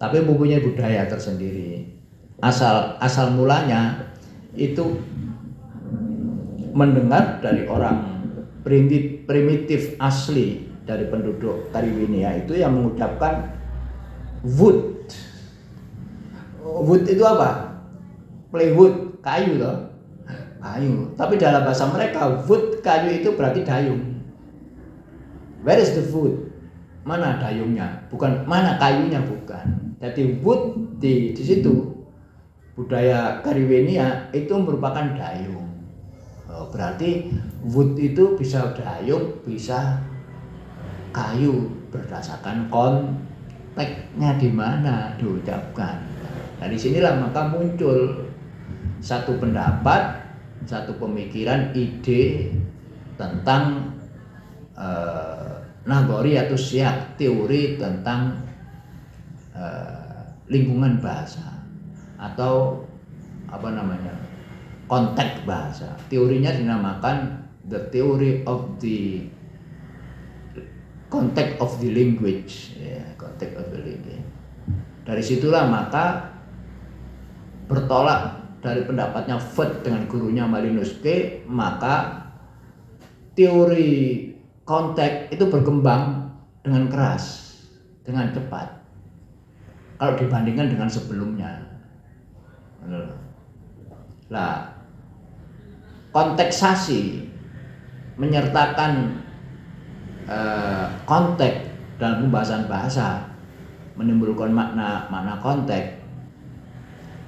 tapi mempunyai budaya tersendiri. Asal mulanya itu mendengar dari orang primitif asli dari penduduk Kariwania itu yang mengucapkan wood. Wood itu apa? Plywood, kayu loh. Kayu. Tapi dalam bahasa mereka wood, kayu itu berarti dayung. Where is the wood? Mana dayungnya? Bukan mana kayunya, bukan. Jadi wood di situ budaya Kariwania itu merupakan dayung. Berarti wood itu bisa dayung, bisa kayu berdasarkan konteksnya di mana diucapkan. Dari sinilah maka muncul satu pendapat, satu pemikiran, ide tentang nagori atau siak, teori tentang lingkungan bahasa atau apa namanya, konteks bahasa. Teorinya dinamakan the theory of the context of the language, ya, context of the language. Dari situlah maka bertolak dari pendapatnya Ford dengan gurunya Malinowski, maka teori konteks itu berkembang dengan keras, dengan cepat kalau dibandingkan dengan sebelumnya. Nah, konteksasi menyertakan konteks dalam pembahasan bahasa, menimbulkan makna konteks,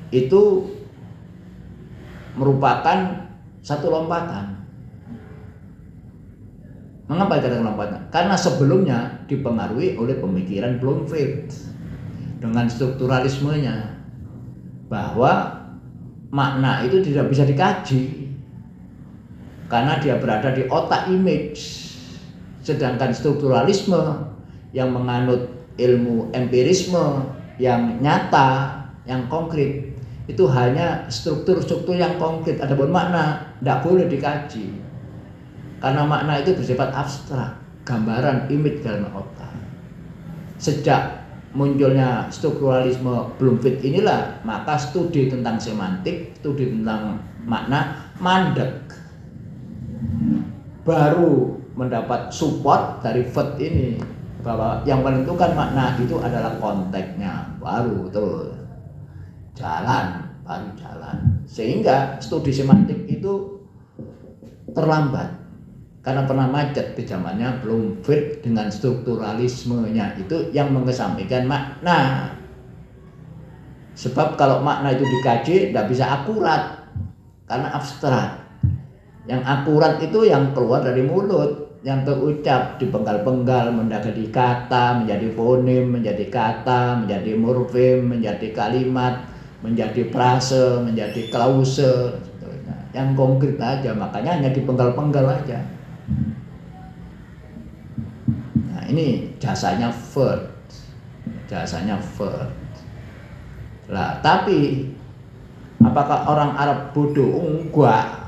itu merupakan satu lompatan. Mengapa dikatakan lompatan? Karena sebelumnya dipengaruhi oleh pemikiran Bloomfield dengan strukturalismenya, bahwa makna itu tidak bisa dikaji karena dia berada di otak image, sedangkan strukturalisme yang menganut ilmu empirisme yang nyata, yang konkret, itu hanya struktur-struktur yang konkret. Adapun makna tidak boleh dikaji karena makna itu bersifat abstrak, gambaran, image dalam otak. Sejak munculnya strukturalisme Bloomfield inilah maka studi tentang semantik, studi tentang makna mandek, baru mendapat support dari Ford ini bahwa yang menentukan makna itu adalah konteksnya, baru tuh jalan, sehingga studi semantik itu terlambat karena pernah macet di zamannya Bloomfield dengan strukturalismenya itu yang mengesampingkan makna. Sebab kalau makna itu dikaji tidak bisa akurat karena abstrak. Yang akurat itu yang keluar dari mulut, yang terucap, dipenggal-penggal menjadi kata, menjadi fonem, menjadi kata, menjadi morfem, menjadi kalimat, menjadi frase, menjadi klause, yang konkret aja, makanya hanya dipenggal-penggal aja. Nah, ini jasanya Ford. Lah, tapi apakah orang Arab bodoh? Enggak.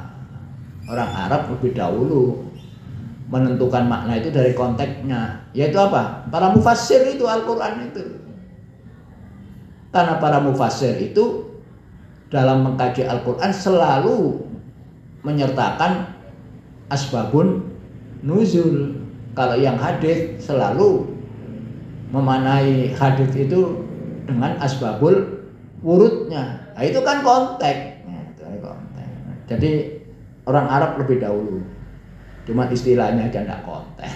Orang Arab lebih dahulu menentukan makna itu dari konteksnya, yaitu apa? Para mufassir itu Al-Quran itu. Karena para mufassir itu dalam mengkaji Al-Quran selalu menyertakan asbabun nuzul. Kalau yang hadis selalu memanai hadis itu dengan asbabul wurudnya. Nah, itu kan konteks. Jadi orang Arab lebih dahulu. Cuma istilahnya aja enggak konteks.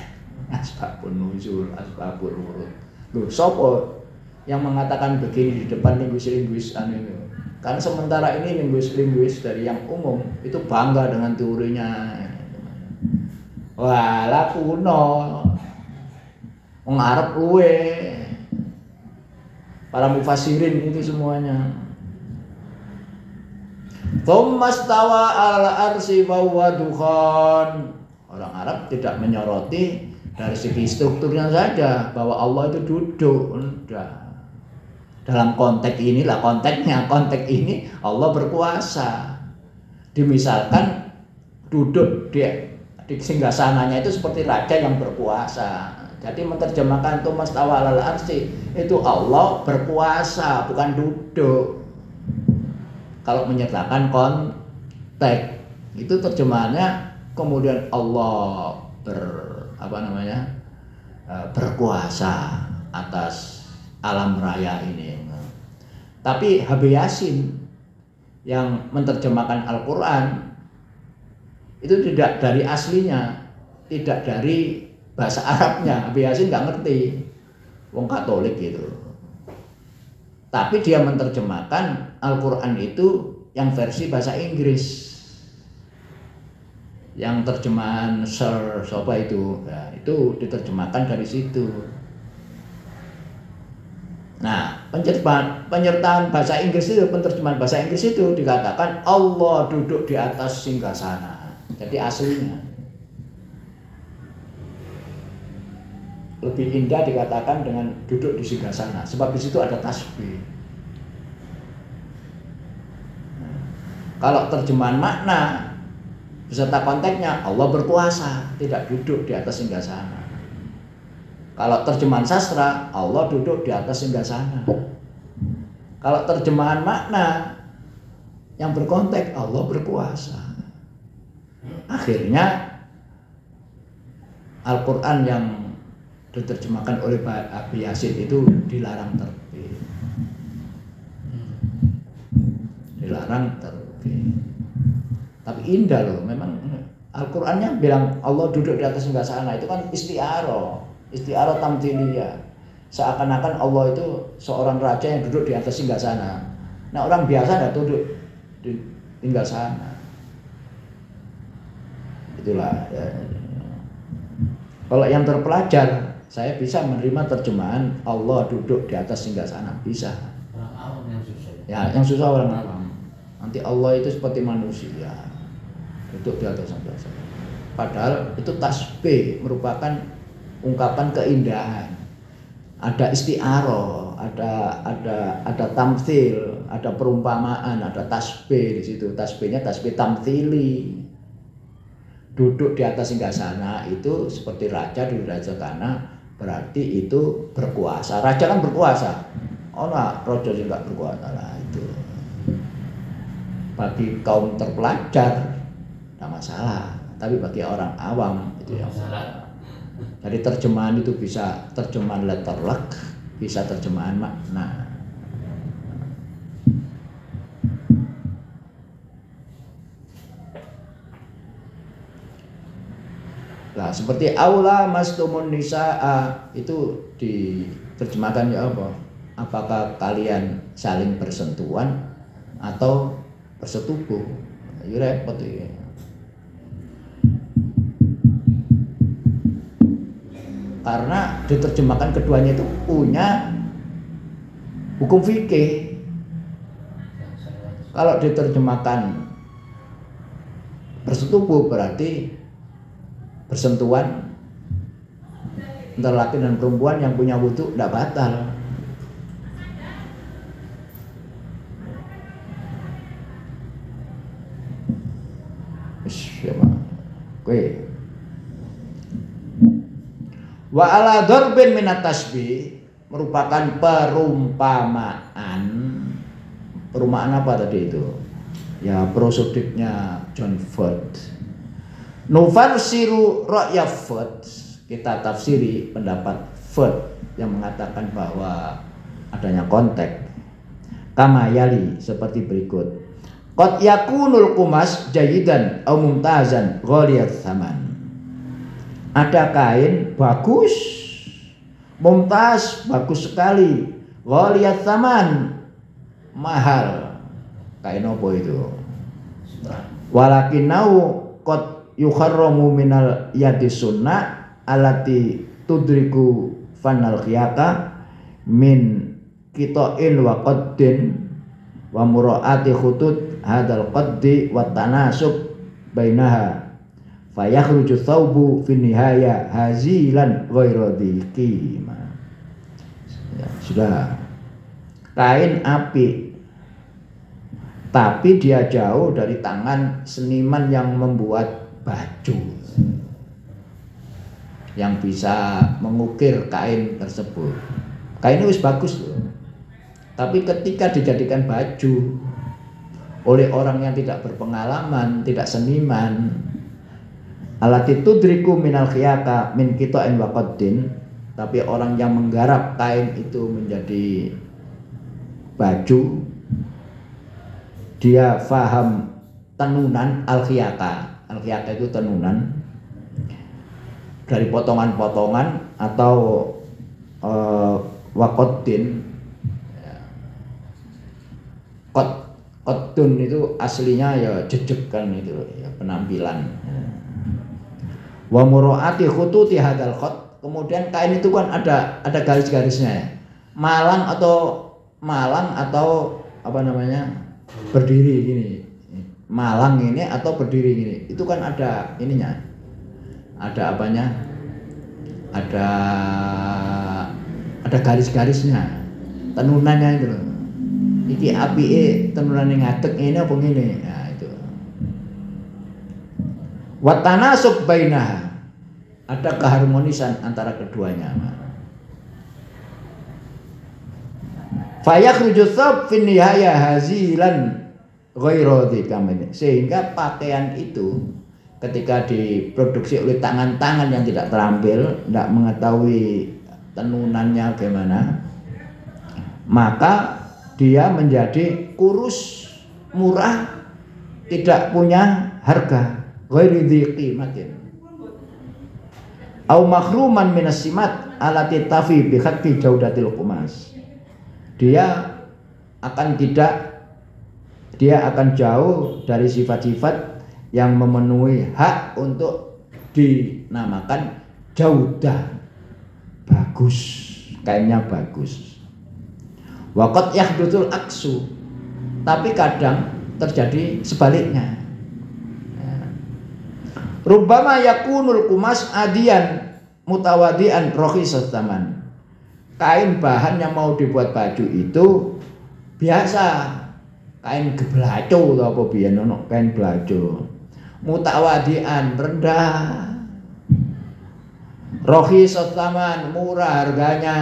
Asbabun nuzul, asbabul wurud. Loh, sopo yang mengatakan begini di depan linguis-linguis itu? Karena sementara ini linguis-linguis dari yang umum itu bangga dengan teorinya. Walah kuno. Wong Arab luwe. Para mufassirin itu semuanya. Tsummastawa 'alal arsy wa huwa dukhan. Orang Arab tidak menyoroti dari segi strukturnya saja bahwa Allah itu duduk. Enggak. Dalam konteks inilah konteksnya. Konteks ini Allah berkuasa. Dimisalkan duduk di singgasananya itu seperti raja yang berkuasa. Jadi menerjemahkan tsummastawa 'alal arsy itu Allah berkuasa, bukan duduk. Kalau menyertakan konteks itu terjemahannya kemudian Allah berkuasa atas alam raya ini. Tapi Habib Yasin yang menerjemahkan Al-Quran itu tidak dari aslinya, tidak dari bahasa Arabnya. Habib Yasin nggak ngerti, wong Katolik gitu. Tapi dia menerjemahkan Al-Quran itu yang versi bahasa Inggris. Yang terjemahan Sir siapa itu, ya, itu diterjemahkan dari situ. Nah, penyertaan bahasa Inggris itu, penerjemahan bahasa Inggris itu dikatakan Allah duduk di atas singgasana. Jadi aslinya lebih indah dikatakan dengan duduk di singgasana, sebab di situ ada tasbih. Nah, kalau terjemahan makna beserta konteksnya Allah berkuasa, tidak duduk di atas singgasana. Kalau terjemahan sastra, Allah duduk di atas singgasana. Kalau terjemahan makna yang berkonteks, Allah berkuasa. Akhirnya Al-Quran yang diterjemahkan oleh Habib Yasin itu dilarang terbit. Dilarang terbit. Tapi indah loh, memang Al-Qur'annya bilang Allah duduk di atas singgasana, itu kan isti'arah tamtsiliyah. Seakan-akan Allah itu seorang raja yang duduk di atas singgasana. Nah, orang biasa enggak duduk di singgasana. Itulah ya. Kalau yang terpelajar, saya bisa menerima terjemahan Allah duduk di atas singgasana, bisa. Orang awam yang susah. Ya, yang susah orang awam. Nanti Allah itu seperti manusia, duduk di atas singgasana. Padahal itu tasbih, merupakan ungkapan keindahan. Ada isti'arah, ada tamtsil, ada perumpamaan, ada tasbih di situ. Tasbihnya tasbih tamtsili. Duduk di atas singgasana itu seperti raja duduk di atas singgasana, berarti itu berkuasa. Raja kan berkuasa. Oh nah, raja juga berkuasa lah itu. Bagi kaum terpelajar tidak masalah, tapi bagi orang awam itu yang masalah. Jadi terjemahan itu bisa terjemahan letterlek, bisa terjemahan makna. Nah, seperti aula mastumun nisaa itu diterjemahkan ya apa? Apakah kalian saling bersentuhan atau bersetubuh? Ya repot ya. Karena diterjemahkan keduanya itu punya hukum fikih. Kalau diterjemahkan bersetubuh berarti bersentuhan antara laki dan perempuan yang punya wudhu tidak batal. Oke. Wa ala darbin minat tasbih, merupakan perumpamaan. Perumpamaan apa tadi itu? Ya, prosodiknya John Ford. Nufarsiru ra'ya Ford. Kita tafsiri pendapat Ford yang mengatakan bahwa adanya konteks. Kama yali, seperti berikut. Qad yakunul kumas jayidan au mumtazan ghaliyat zaman. Ada kain bagus, mumtaz, bagus sekali, ghaliyat zaman, mahal. Kain apa itu? Walakinau qad yukharramu minal yadi sunnah alati tudriku fanal khiyaka min qita'in wa qaddin wa mura'ati khutut hadal qaddi wa tanasub bainaha fayakhruju thawbu fi nihaya hazilan ghairu qimah. Ya, sudah. Kain api, tapi dia jauh dari tangan seniman yang membuat baju, yang bisa mengukir kain tersebut. Kain itu bagus loh, tapi ketika dijadikan baju oleh orang yang tidak berpengalaman, tidak seniman, alati tudriku minal khiyaka min qita'in wa qaddin, tapi orang yang menggarap kain itu menjadi baju, dia faham tenunan al-khiyaka. Al-khiyaka itu tenunan dari potongan-potongan atau waqaddin. Qaddun itu aslinya ya jejeg kan, itu ya penampilan. Wa muraati khututi hadal khat, kemudian kain itu kan ada garis-garisnya. Malang atau apa namanya? Berdiri gini. Malang ini atau berdiri gini. Itu kan ada ininya. Ada apanya? Ada garis-garisnya. Tenunannya itu loh. Iki apike tenunane ngadeg ini apa ngene. Nah, itu. Wa tanasub bainaha. Ada keharmonisan antara keduanya. Fa yakhruju thawb fi nihaya hazilan ghairu dzikamin. Sehingga pakaian itu ketika diproduksi oleh tangan-tangan yang tidak terampil, tidak mengetahui tenunannya bagaimana, maka dia menjadi kurus, murah, tidak punya harga. Ghairu dziqimatin. Au makhruman minas simat alati tafi bi khatfi jaudatil qumas. Dia akan jauh dari sifat-sifat yang memenuhi hak untuk dinamakan jaudah, bagus, kainnya bagus. Waqad yahdutsul aksu, tapi kadang terjadi sebaliknya. Rubbama yakunul kumas adian mutawadian rakhisat taman. Kain bahan yang mau dibuat baju itu biasa, kain geblaco atau apa biyen ono kain blaco. Mutawadian, rendah. Rakhisat taman, murah harganya.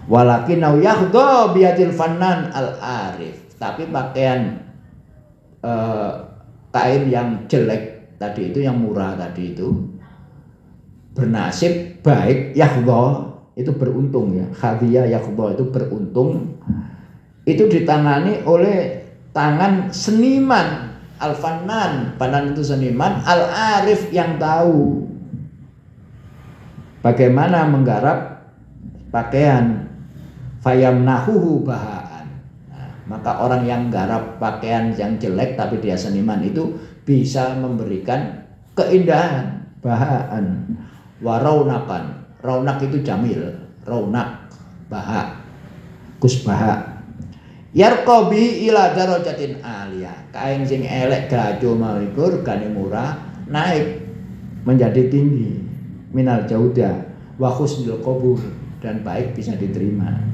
Walakinau yahdha biyadil fannan al-arif. Tapi pakaian kain yang jelek tadi itu, yang murah tadi itu, bernasib baik, yahdha itu beruntung ya. Khadiyah yahdha itu beruntung. Itu ditangani oleh tangan seniman al-fannan. Fannan itu seniman, al-arif yang tahu bagaimana menggarap pakaian. Fayamnahuhu bahaan. Nah, maka orang yang garap pakaian yang jelek tapi dia seniman itu bisa memberikan keindahan, bahaan. Waraunakan. Raunak itu jamil, raunak, baha, kusbaha. Yarqabi ila darajatin aliyah. Kain sing elek gajo mawiko regane murah naik menjadi tinggi. Minal jaudah wa husnul qabul, dan baik bisa diterima.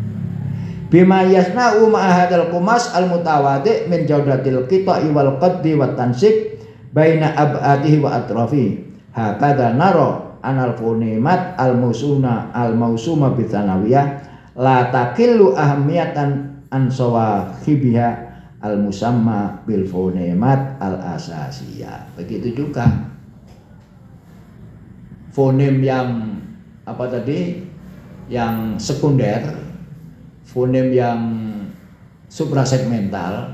Bima yasna'u ma'ahadal kumas al-mutawadi' min jaudatil qita'i wal qaddi wa tansik baina ab'adihi wa atrafi. Hakadha naro anal fonemat al mausuma bitsanawiyah la takillu ahamiyatan an sawahibiha al musamma bil fonemat al asasiyah. Begitu juga fonem yang apa tadi, yang sekunder, fonem yang suprasegmental,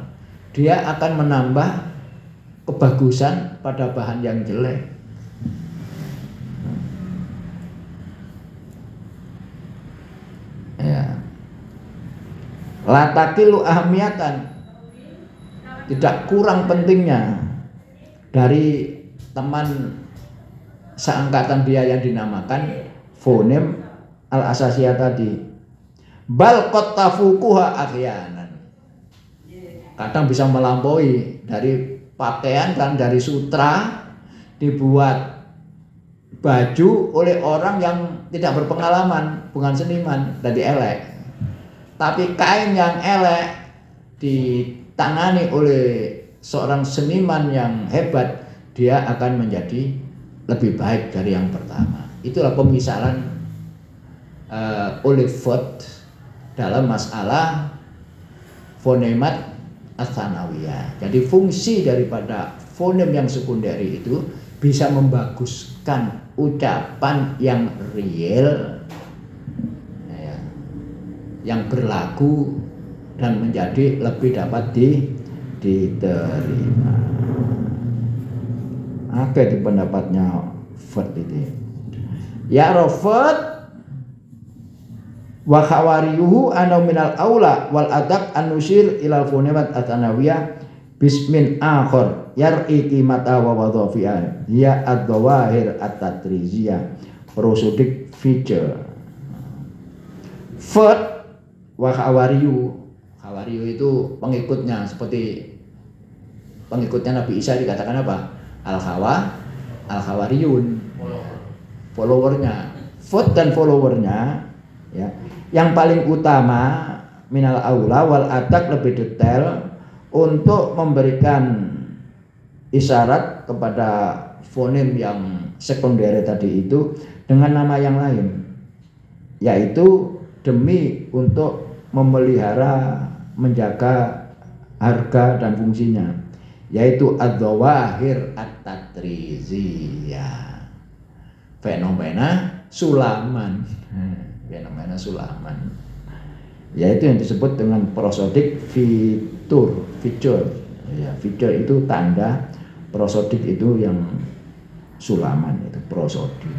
dia akan menambah kebagusan pada bahan yang jelek. Ya. Latakilu ahmiyatan, tidak kurang pentingnya dari teman seangkatan dia yang dinamakan fonem al-asasiyah tadi. Bal qad tafuquha ahyanan, kadang bisa melampaui. Dari pakaian kan, dari sutra dibuat baju oleh orang yang tidak berpengalaman, bukan seniman, jadi elek. Tapi kain yang elek ditangani oleh seorang seniman yang hebat, dia akan menjadi lebih baik dari yang pertama. Itulah pemisalan oleh Ford dalam masalah fonemat ats-tsanawiyah. Jadi fungsi daripada fonem yang sekunderi itu bisa membaguskan ucapan yang real, ya, yang berlaku dan menjadi lebih dapat diterima. Apa itu pendapatnya Ford itu? Ya Rafat wa khawariyuhu anau minal aula wal adab an-nusyir ilal fonemat ats-tsanawiyah bismin akhar yar'i qimata wa wadhafiha ya ad-dhawahir at-tadriziyah prosodic feature. Ford wa khawariyu itu pengikutnya, seperti pengikutnya Nabi Isa dikatakan apa? Al-Khawariyun, followernya. Ford dan followernya, ya, yang paling utama minal aula wal adak, lebih detail untuk memberikan isyarat kepada fonem yang sekunder tadi itu dengan nama yang lain, yaitu demi untuk memelihara, menjaga harga dan fungsinya, yaitu ad-dhawahir at-tadriziyah, fenomena sulaman. Fenomena sulaman, yaitu yang disebut dengan prosodik fitur, ya, fitur itu tanda, prosodik itu yang sulaman, itu prosodik.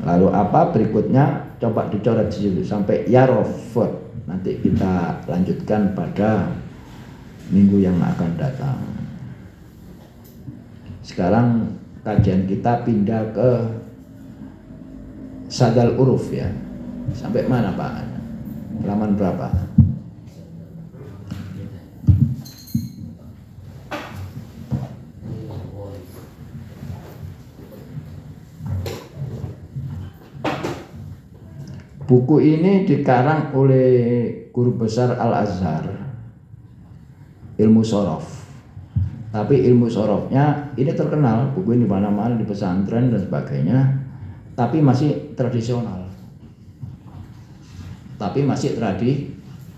Lalu apa berikutnya? Coba dicoret dulu sampai ya Rafat. Nanti kita lanjutkan pada minggu yang akan datang. Sekarang kajian kita pindah ke Sadal Uruf, ya. Sampai mana Pak? Halaman berapa? Buku ini dikarang oleh guru besar Al-Azhar, ilmu sorof. Tapi ilmu sorofnya ini terkenal, buku ini di mana-mana, di pesantren dan sebagainya. Tapi masih tradisional.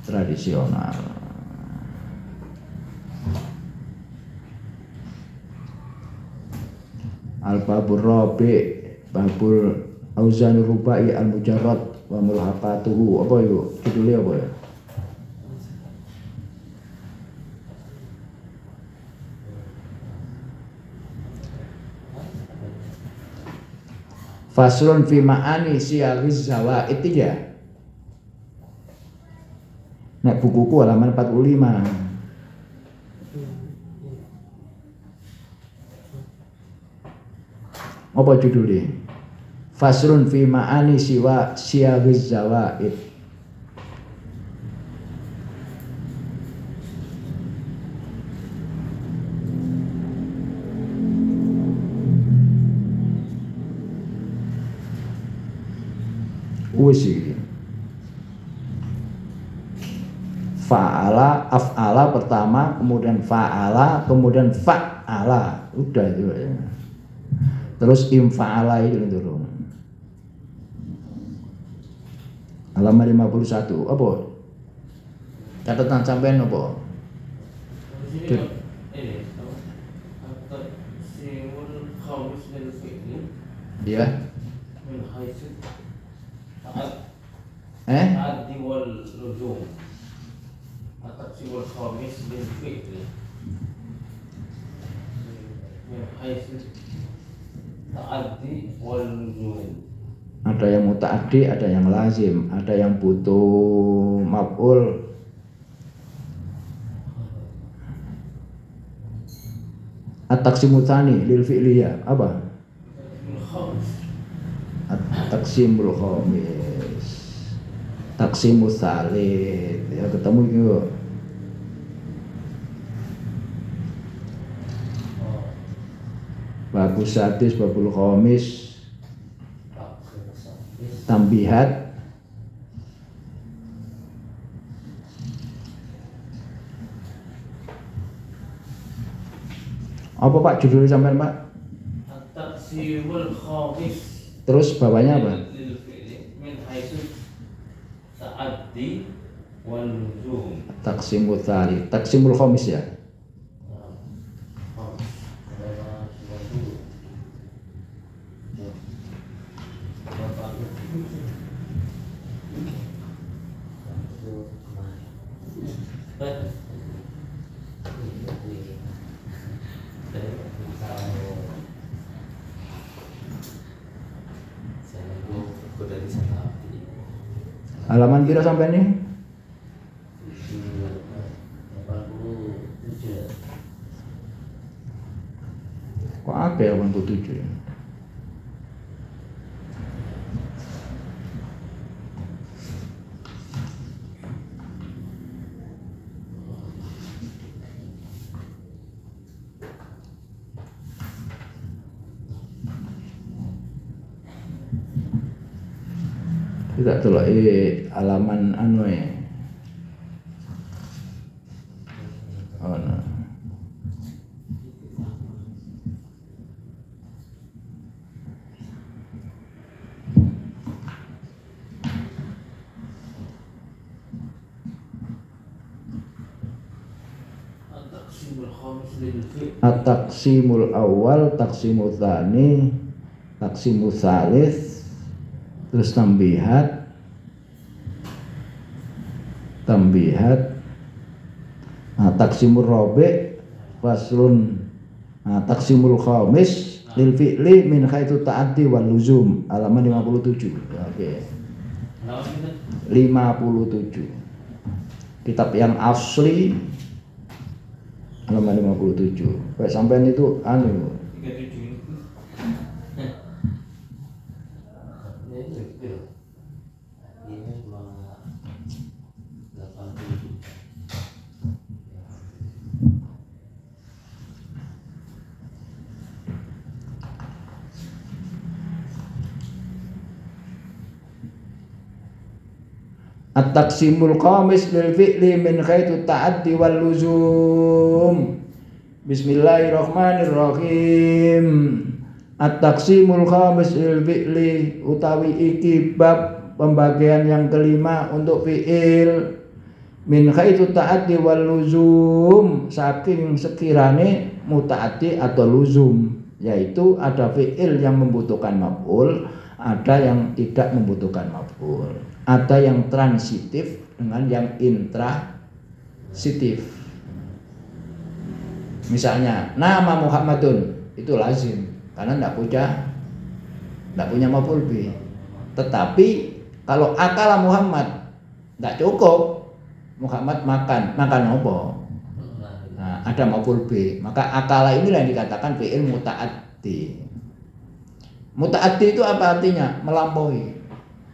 Tradisional. Al-Babur Rabi, Babul Auzanur Rubai Al-Mujarrad wa mulhaqatuhu. Apa itu? Judulnya apa ya? Faslun fi ma'ani siyaghiz zawaid ya. Nek bukuku halaman 45. Apa judulnya? Faslun fi ma'ani siyaghiz zawaid. Usi fa'ala, af'ala pertama, kemudian fa'ala, kemudian fa'ala. udah itu ya. Terus infa'ala itu turun. Halaman 51 apa? Catatan sampean apa? Dia التعدي واللزوم التقسيم الخامس للفعل من حيث التعدي واللزوم. Ada yang muta'addi, ada yang lazim, ada yang butuh maf'ul. At-taqsimu tsani lil fi'liyah apa? At-taqsimul khamis. Taqsimus tsalits. Ya ketemu itu. Babus sadis, babul khamis. Tambihat. Apa Pak judulnya sampean Pak? At-taqsimul khamis. Terus bawahnya apa? Min haitsu ta'addi wal luzum. Taqsimul tsalits. Taqsimul khamis ya. Halaman kira sampai nih? 87. Kok ada ya 87 ya? Tidak tolak halaman anu ya. Oh no. At-taqsimul awal, taqsimul tsani, taqsimul tsalits, terus tambihat, taqsimul rabi', faslun, taqsimul khamis lil fi'li min haitsu ta'addi wal luzum, halaman 57. Oke. 57. Kitab yang asli halaman 57. Kayak sampean itu anu 37. At-taqsimul khamis lil fi'li min haitsu ta'addi wal luzum. Bismillahirrahmanirrahim. At-taqsimul khamis lil fi'li utawi iki bab pembagian yang kelima untuk fi'il min haitsu ta'addi wal luzum, saking sekirane muta'addi atau luzum, yaitu ada fi'il yang membutuhkan maf'ul, ada yang tidak membutuhkan maf'ul, ada yang transitif dengan yang intransitif. Misalnya nama Muhammadun itu lazim karena tidak punya maf'ul bih. Tetapi kalau akala Muhammad tidak cukup, Muhammad makan apa? Nah, ada maf'ul bih. Maka akala inilah yang dikatakan fi'il muta'addi. Muta'addi itu apa artinya? Melampaui.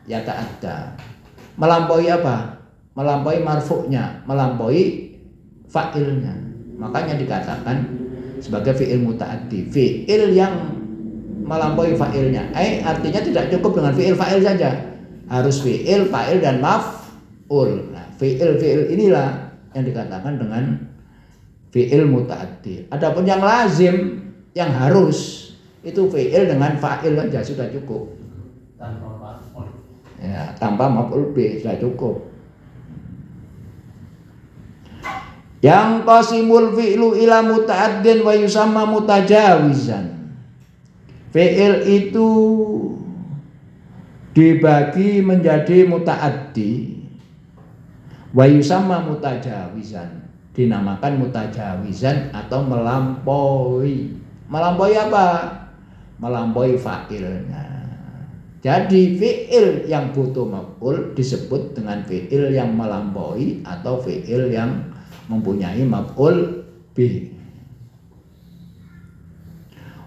Ya ta'adda. Melampaui apa? Melampaui marfu'nya, melampaui fa'ilnya. Makanya dikatakan sebagai fi'il muta'addi. Fi'il yang melampaui fa'ilnya. Artinya tidak cukup dengan fi'il fa'il saja. Harus fi'il, fa'il dan maf'ul. Nah, fi'il inilah yang dikatakan dengan fi'il muta'addi. Adapun yang lazim yang harus itu fi'il dengan fa'il aja sudah cukup. Tanpa maf'ul. Ya, tanpa maf'ul bih sudah cukup. Yang qasimul fi'lu ila muta'addin wa yusamma mutajawizan. Fi'il itu dibagi menjadi muta'addi wa yusamma mutajawizan, dinamakan mutajawizan atau melampaui. Melampaui apa? Melampaui fa'ilnya. Jadi fi'il yang butuh maf'ul disebut dengan fi'il yang melampaui atau fi'il yang mempunyai maf'ul bih.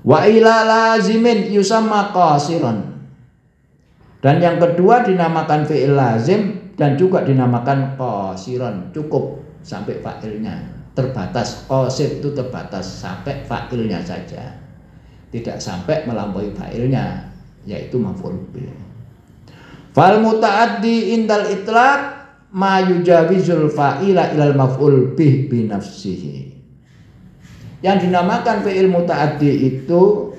Wa ila lazimin yusamma qasiran. Dan yang kedua dinamakan fi'il lazim dan juga dinamakan qasiran, cukup sampai fa'ilnya, terbatas. Qasir itu terbatas sampai fa'ilnya saja, tidak sampai melampaui fa'ilnya, yaitu maf'ul bih. Fal muta'addi indal itlaq ma yujawizul fa'ila ilal maf'ul bih bi nafsihi. Yang dinamakan fi'il muta'addi itu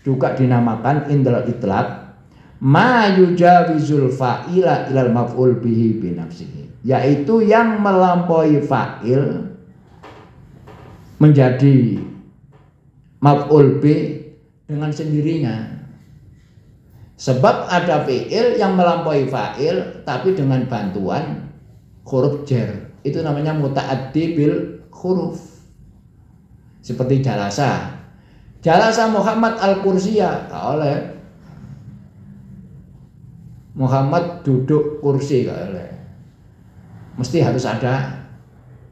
juga dinamakan indal itlaq ma yujawizul fa'ila ilal maf'ul bihi bi nafsihi, yaitu yang melampaui fa'il menjadi maf'ul bih dengan sendirinya. Sebab ada fi'il yang melampaui fa'il tapi dengan bantuan huruf jar, itu namanya muta'addi bil huruf. Seperti jalasa Muhammad al-kursiyah, oleh Muhammad duduk kursi, mesti harus ada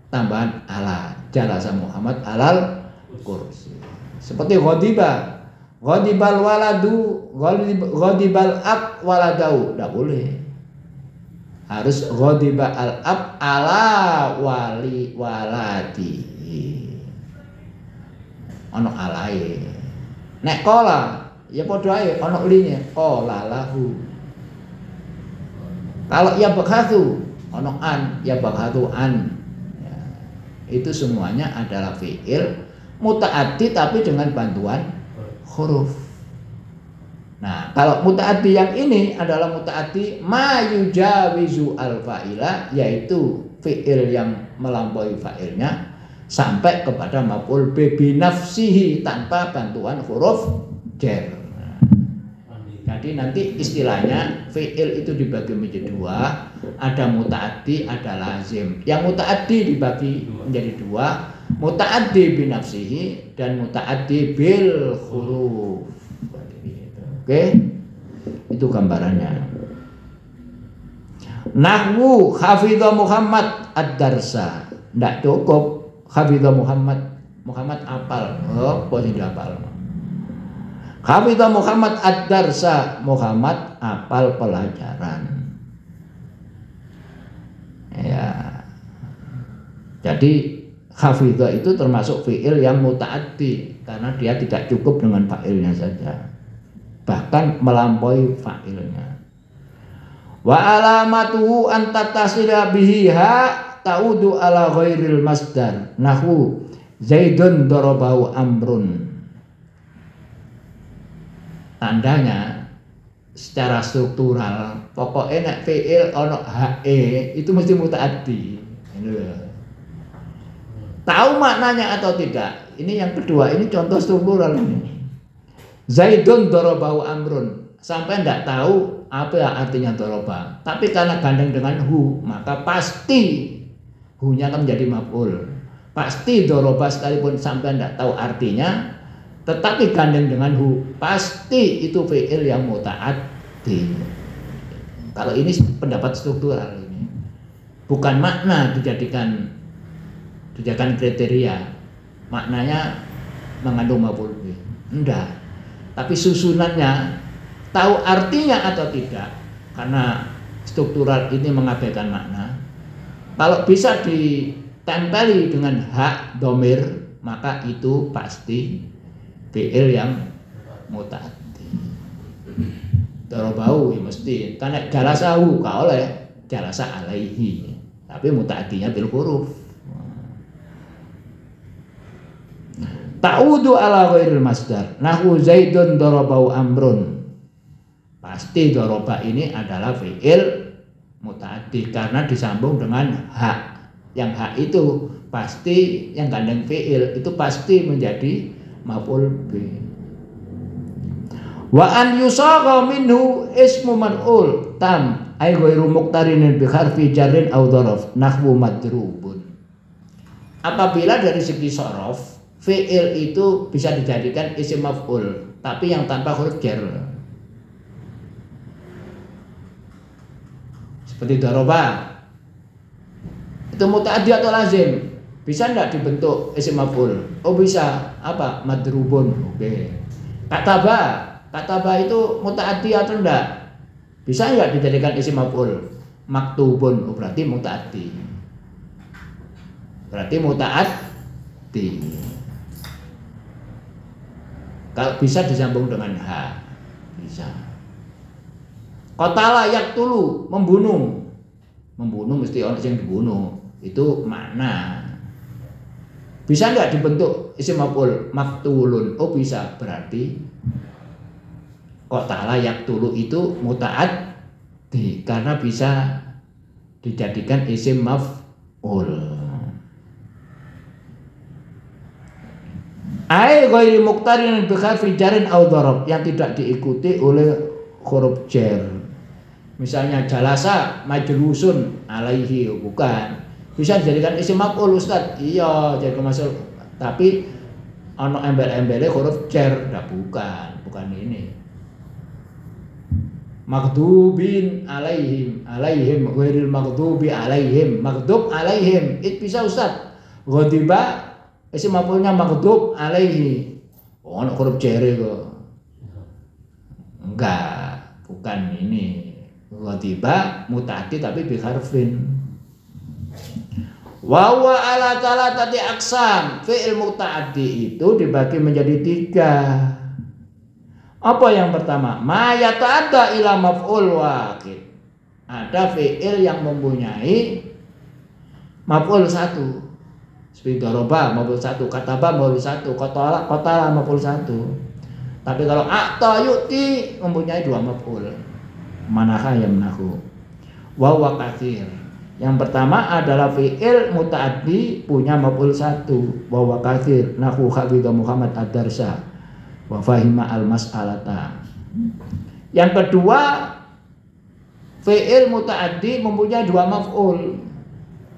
tambahan ala. Jalasa Muhammad alal kursi. Seperti ghadibal waladu, ghadibal ab waladau, tidak boleh. Harus ghadiba al ab ala wali waladi. Ono alai. Nek kola ya padha ae ono line kola lahu. Kalau ya baghatu ono an, ya baghatu an. Ya, itu semuanya adalah fi'il muta'addi tapi dengan bantuan huruf. Nah, kalau muta'addi yang ini adalah muta'addi ma yujawizu al fa'ila, yaitu fi'il yang melampaui fa'ilnya sampai kepada maf'ul bi nafsihi tanpa bantuan huruf jar. Jadi nanti istilahnya fi'il itu dibagi menjadi dua, ada muta'addi, ada lazim. Yang muta'addi dibagi menjadi dua, muta'addi bi nafsihi dan muta'addi bil huruf. Oke, itu gambarannya. Nahwu hafidha Muhammad ad-darsa, tidak cukup hafidha Muhammad apal, boleh dihafal. Hafidha Muhammad ad-darsa, Muhammad apal pelajaran. Ya. Jadi hafidha itu termasuk fi'il yang muta'addi karena dia tidak cukup dengan fa'ilnya saja, bahkan melampaui fa'ilnya. Wa alamatuhu an tatasila bihi ha ta'udu ala ghairil masdar. Nahwu Zaidun darabahu amrun. Tandanya secara struktural, pokoknya nek fi'il ono he itu mesti muta'addi. Tahu maknanya atau tidak? Ini yang kedua, ini contoh struktural ini. Zaidun darabahu amrun. Sampai tidak tahu apa artinya doroba, tapi karena gandeng dengan hu, maka pasti hu-nya akan menjadi maf'ul. Pasti doroba sekalipun sampai tidak tahu artinya, tetapi gandeng dengan hu, pasti itu fi'il yang muta'addi. Kalau ini pendapat struktural ini, bukan makna dijadikan kriteria, maknanya mengandung maf'ul bih, enggak. Tapi susunannya, tahu artinya atau tidak, karena struktural ini mengabaikan makna. Kalau bisa ditempeli dengan hak domir, maka itu pasti fi'il yang muta'addi. Darabau ya mesti, karena jalasahu ka oleh jalasa alaihi, tapi muta'addinya bil huruf. Ta'udu ala ghairil masdar. Nahwu Zaidun darabau amrun. Pasti daraba ini adalah fi'il muta'addi karena disambung dengan hak. Yang hak itu pasti yang gandeng fi'il itu pasti menjadi maf'ul bih. Wa an yusagha minhu ismu mar'ul tam ay ghairu muqtarinin bi harfi jarrin aw dzaraf nahwu madrubun. Apabila dari segi shorof fi'il itu bisa dijadikan isim maf'ul tapi yang tanpa huruf jar. Seperti daraba. Itu muta'addi atau lazim? Bisa enggak dibentuk isim maf'ul? Oh bisa. Apa? Madrubun. Oke. Kataba itu muta'addi atau enggak? Bisa enggak dijadikan isim maf'ul? Maktubun. Oh berarti muta'addi. Kalau bisa disambung dengan ha. Bisa. Qatala yaqtulu, membunuh. Membunuh mesti orang yang dibunuh. Itu makna. Bisa enggak dibentuk isim maf'ul? Maktulun. Oh bisa. Berarti qatala yaqtulu itu muta'addi karena bisa dijadikan isim maf'ul. Ai ghairi muqtarin bi harfi jarin aw dharab, yang tidak diikuti oleh huruf jar. Misalnya jalasa majlusun alaihi, bukan. Bisa dijadikan isim maf'ul Ustaz. Iya, jadi masuk. Tapi ono embel-embele huruf jar, bukan ini. Maghdubin alaihim ghairil maghdubi alaihim. Maghdub alaihim itu bisa Ustaz. Ghadiba isim maf'ulnya maghdub alaihi. Oh, ono huruf jar kok. Enggak, bukan ini. Ghadiba muta'addi tapi bi harfin. Wa huwa ala talatati aqsam. Fi'il muta'addi itu dibagi menjadi 3. Apa yang pertama? Ma yata'adda ila maf'ul wahid. Ada fi'il yang mempunyai maf'ul 1. Seperti daraba maf'ul 1, kataba maf'ul 1, qatala maf'ul 1. Tapi kalau a'ta yu'ti mempunyai 2 maf'ul. Manaha yamnahu. Wa huwa katsir. Yang pertama adalah fi'il muta'addi punya maf'ul 1. Wa huwa katsir. Nahu Habib Muhammad ad-Darsa wa fahima al-mas'alata. Yang kedua, fi'il muta'addi mempunyai 2 maf'ul.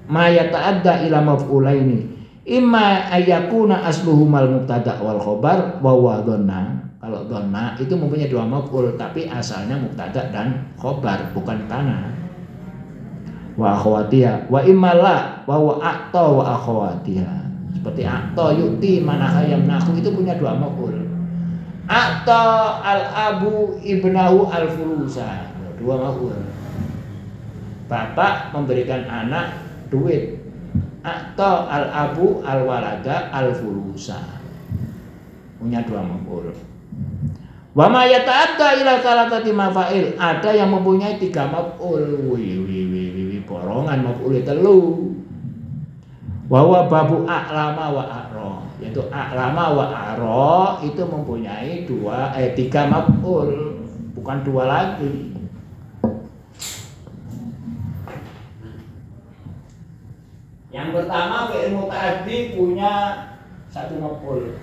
Ma yata'adda ila maf'ulaini. Imma ayyakuna asluhumal mubtada' wal khobar wa huwa dhanna. Kalau dhanna itu mempunyai 2 maf'ul tapi asalnya mubtada' dan khobar, bukan kana. Wa akhwatiha wa imma la wa huwa a'ta wa akhwatiha. Seperti a'ta yu'ti manaha yamnahu itu punya 2 maf'ul. A'ta al-abu ibnahu al-fulusa, 2 maf'ul. Bapak memberikan anak duit. A'ta al-abu al-walada al-fulusa, punya 2 maf'ul. Wa ma yata'adda ila salatati mafa'il, ada yang mempunyai 3 maf'ul. Borongan maf'ul 3. Wa huwa babu a'lama wa a'ra, yaitu a'lama wa a'ra itu mempunyai 3 maf'ul, bukan 2 lagi. Yang pertama fi'il muta'addi punya 1 maf'ul.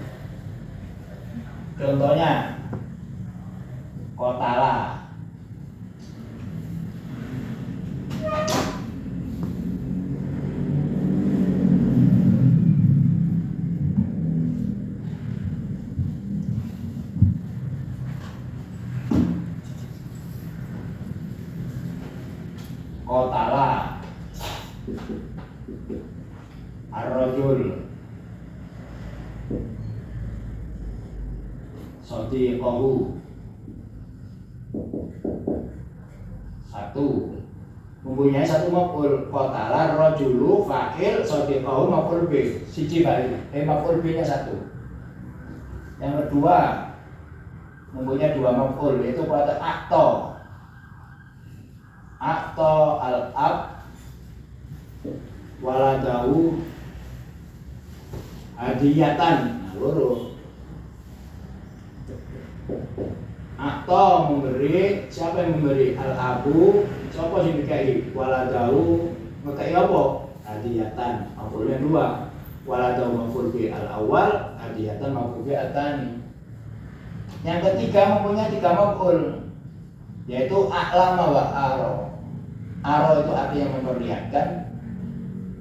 Contohnya qatala. Qatala ar-rajul sadiqahu. 1 mempunyai 1 maf'ul. Qatala ar-rajulu fa'il, sadiqahu maf'ul bi. Siji bae. Maf'ul bi-nya 1. Yang kedua mempunyai 2 maf'ul, yaitu qatala a'ta. A'ta al-ab waladahu hadiyatan nah, loro. Atau memberi, siapa yang memberi? Al-abu, siapa yang dikai? Waladahu, ngekai apa? Hadiyatan, maf'ulnya dua. Waladahu maf'ul bi al-awwal, hadiyatan maf'ul bi atani. Yang ketiga mempunyai 3 maf'ul, yaitu a'lama wa aro. Aro itu artinya memperlihatkan,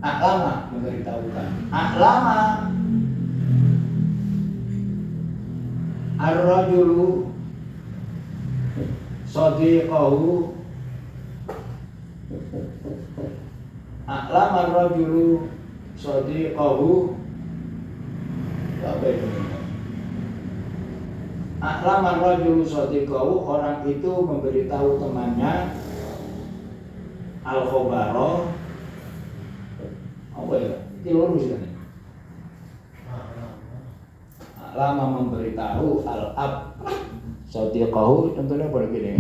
a'lama memberitahukan. A'lama ar-rajulu sadiqahu, a'lama ar-rajulu sadiqahu, apa itu? A'lama ar-rajulu sadiqahu, orang itu memberitahu temannya al-khabara, apa ya? Ini lurus kan? A'lama memberitahu al-ab sadiqahu, contohnya boleh gini.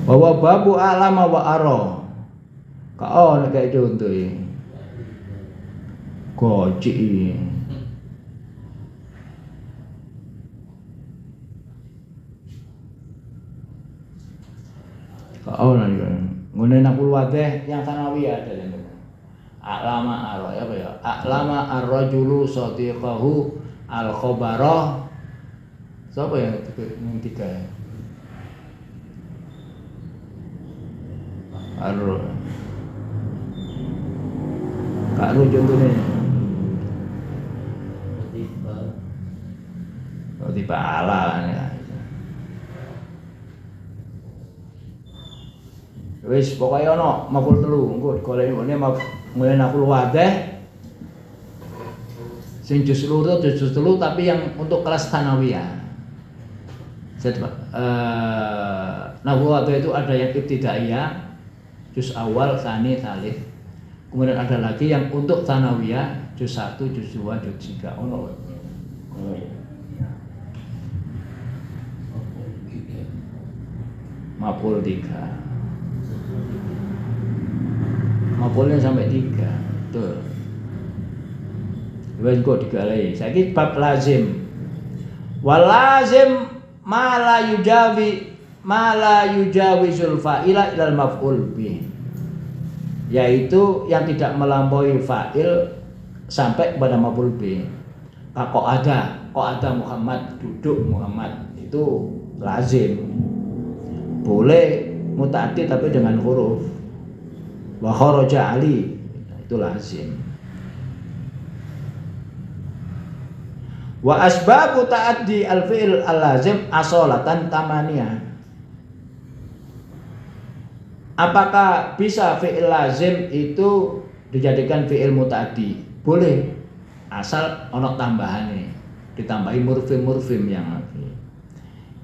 Bahwa babu alama wa aro. Kau nak kayak contoh ini. Goci. Kau nanti ngene nak pulwateh yang sanawi ada yang alama aro apa ya? Alama ar-rajulu sadiqahu al-khabara. Siapa yang tiga ya? Aro. Kak Ru contohnya. Tiba ala ya. Wis pokoke ana maful telu engko goleki ngene mulai aku luwateh sing juz loro juz telu tapi yang untuk kelas tsanawiyah. Nahwu itu ada yang ibtidaiyah, juz awal, tsani, tsalits. Kemudian ada lagi yang untuk tsanawiyah, juz 1, juz 2, juz 3. Ono. Maful 3. Mafulnya sampai 3. Betul. Wes kok digalai. Saiki bab lazim. Wal lazim ma la yujawizul fa'ila ilal maf'ul bih, yaitu yang tidak melampaui fa'il sampai kepada maf'ul bih. Kok ada Muhammad, duduk Muhammad, itu lazim. Boleh muta'addi tapi dengan huruf. Wa kharaja Ali, itu lazim. Wa asbabu ta'addi al-fi'il al-lazim asolatan tamaniyah. Apakah bisa fi'il lazim itu dijadikan fi'il muta'addi? Boleh, asal ono tambahane, ditambahi murfim yang lagi.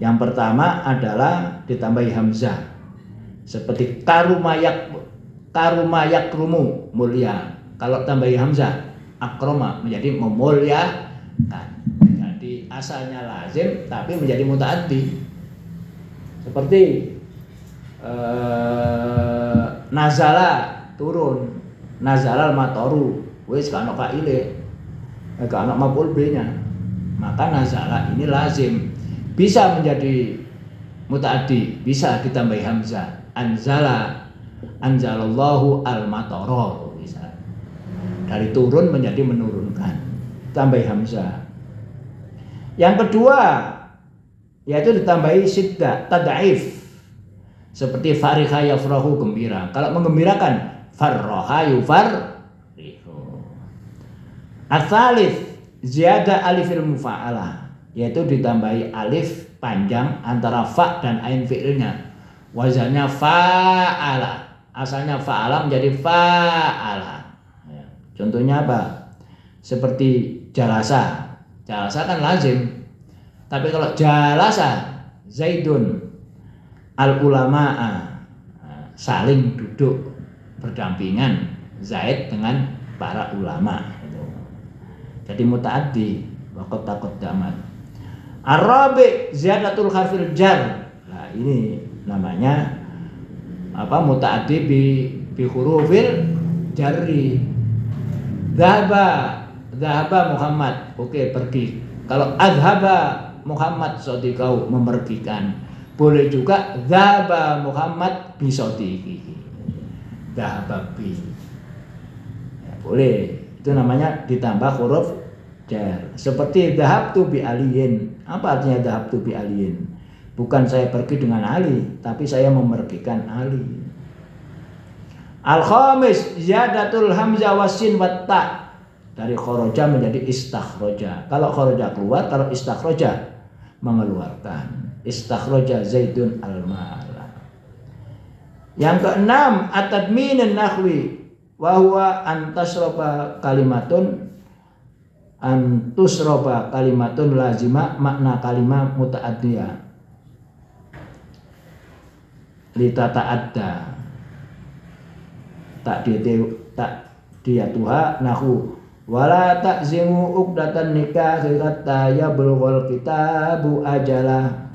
Yang pertama adalah ditambahi hamzah, seperti karumayak rumu, mulia. Kalau tambahi hamzah, akroma menjadi memuliakan. Jadi asalnya lazim tapi menjadi muta'addi. Seperti nazala turun, nazalal matoru, wis kana faile, kana maf'ul b-nya. Maka nazala ini lazim. Bisa menjadi muta'addi, bisa ditambahi hamzah. Anzalallahu al-matara, bisa. Dari turun menjadi menurunkan, tambahi hamzah. Yang kedua yaitu ditambahi syiddah, tad'if. Seperti fariha yafrahu, gembira. Kalau menggembirakan farraha yufarrihu. Ats-tsalits ziyadah alifil mufa'alah, yaitu ditambahi alif panjang antara fa dan ain fi'ilnya. Wazannya fa'ala. Asalnya fa'ala menjadi fa'ala. Ya. Contohnya apa? Seperti jalasa. Jalasa kan lazim. Tapi kalau jalasa Zaidun al-ulama'a, saling duduk berdampingan, Zaid dengan para ulama itu. Jadi mutaaddi waqad taqaddamat. Arabi ziyadatul harfil jar. Nah, ini namanya apa? Mutaaddi bi hurufil jarri. Dhahaba Muhammad. Oke, pergi. Kalau adhaba Muhammad sadiqau, memergikan. Boleh juga dhahaba Muhammad bi sadiqihi. Dhahaba bi. Ya, boleh. Itu namanya ditambah huruf jar. Seperti dhahabtu bi aliyin. Apa artinya dhahabtu bi aliyin? Bukan saya pergi dengan Ali, tapi saya memergikan Ali. Al-khamis ziyadatul hamzah wasin wat ta. Dari kharaja menjadi istakhraja. Kalau kharaja keluar, kalau istakhraja mengeluarkan. Istakhraja Zaidun al-mala. Yang keenam at-tadminun nahwi wa huwa antasroba kalimatun lazima makna kalimah muta'addiyah litata'adda tak dia tuha nahu wala ta'zimu uqdatan nikah hatta yablughul kitabu ajalah.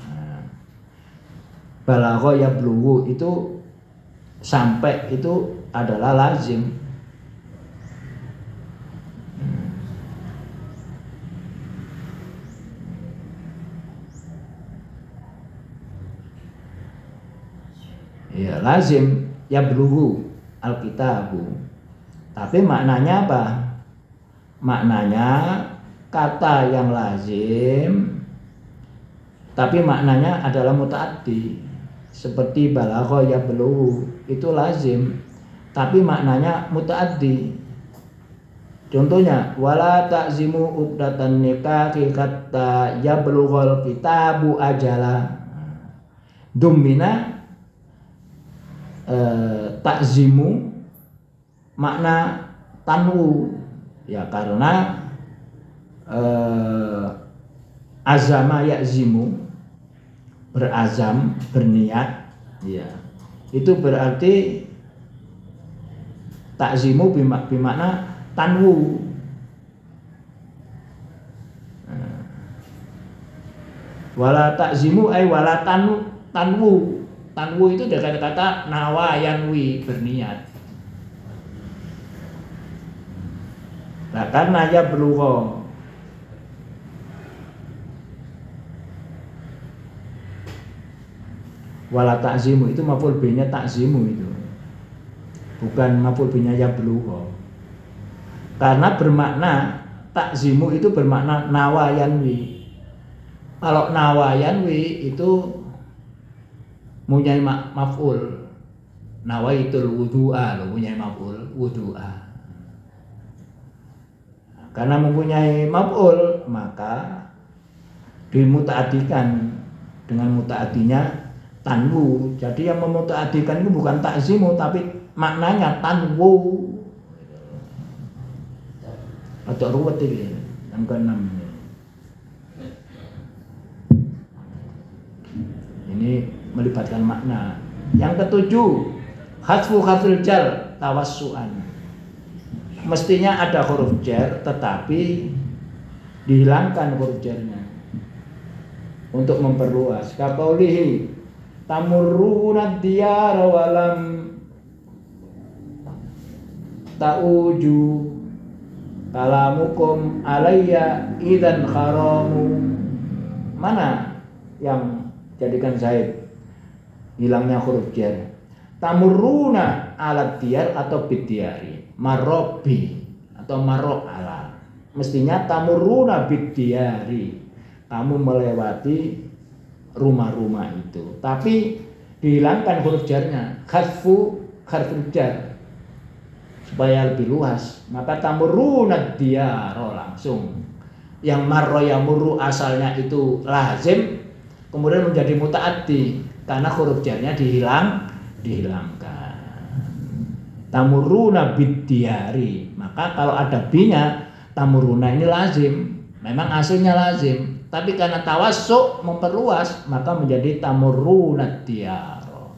Balagha yablughu itu sampai itu adalah lazim. Ya lazim yablughu alkitabu. Tapi maknanya apa? Maknanya kata yang lazim tapi maknanya adalah mutaaddi. Seperti balagha yablughu itu lazim tapi maknanya mutaaddi. Contohnya wala ta'zimu uqdatan nikahi hatta yablughal kitabu ajala. Dummina ta'zimu makna tanwu ya karena azama ya'zimu berazam berniat ya itu berarti ta'zimu bimakna tanwu. Wala ta'zimu ay wala tanwu. Tanwu itu dari kata nawa yanwi berniat. Nah, karena ya belugha wala ta'zimu itu maf'ul binya ta'zimu itu. Bukan maf'ul binya ya belugha. Karena bermakna ta'zimu itu bermakna nawa yanwi. Kalau nawa yanwi itu mempunyai maf'ul. Nawaitul wudu'a mempunyai maf'ul wudu'a. Karena mempunyai maf'ul maka dimutaadikan dengan mutaadinya tanwu. Jadi yang memutaadikan itu bukan ta'zimu tapi maknanya tanwu. Agak ruwet ini yang keenam ini melibatkan makna. Yang ketujuh hadfu harfil jar tawassuan. Mestinya ada huruf jar tetapi dihilangkan huruf jarnya untuk memperluas. Kaqaulihi tamurruna diyar walam ta'uju kalamukum alayya idan kharamu. Mana yang jadikan Zaid hilangnya huruf jar? Tamurruna alat diyar atau bidyari, marobi atau marok ala. Mestinya tamurruna bidyari, kamu melewati rumah-rumah itu. Tapi dihilangkan huruf jarnya, hadfu harful jar supaya lebih luas. Maka tamurruna diyaro langsung. Yang marro yamurru asalnya itu lazim kemudian menjadi mutaaddi karena huruf jarnya dihilangkan. Tamurruna bidyari. Maka kalau ada binya tamurruna ini lazim. Memang aslinya lazim, tapi karena tawassuk memperluas maka menjadi tamurruna diyaro.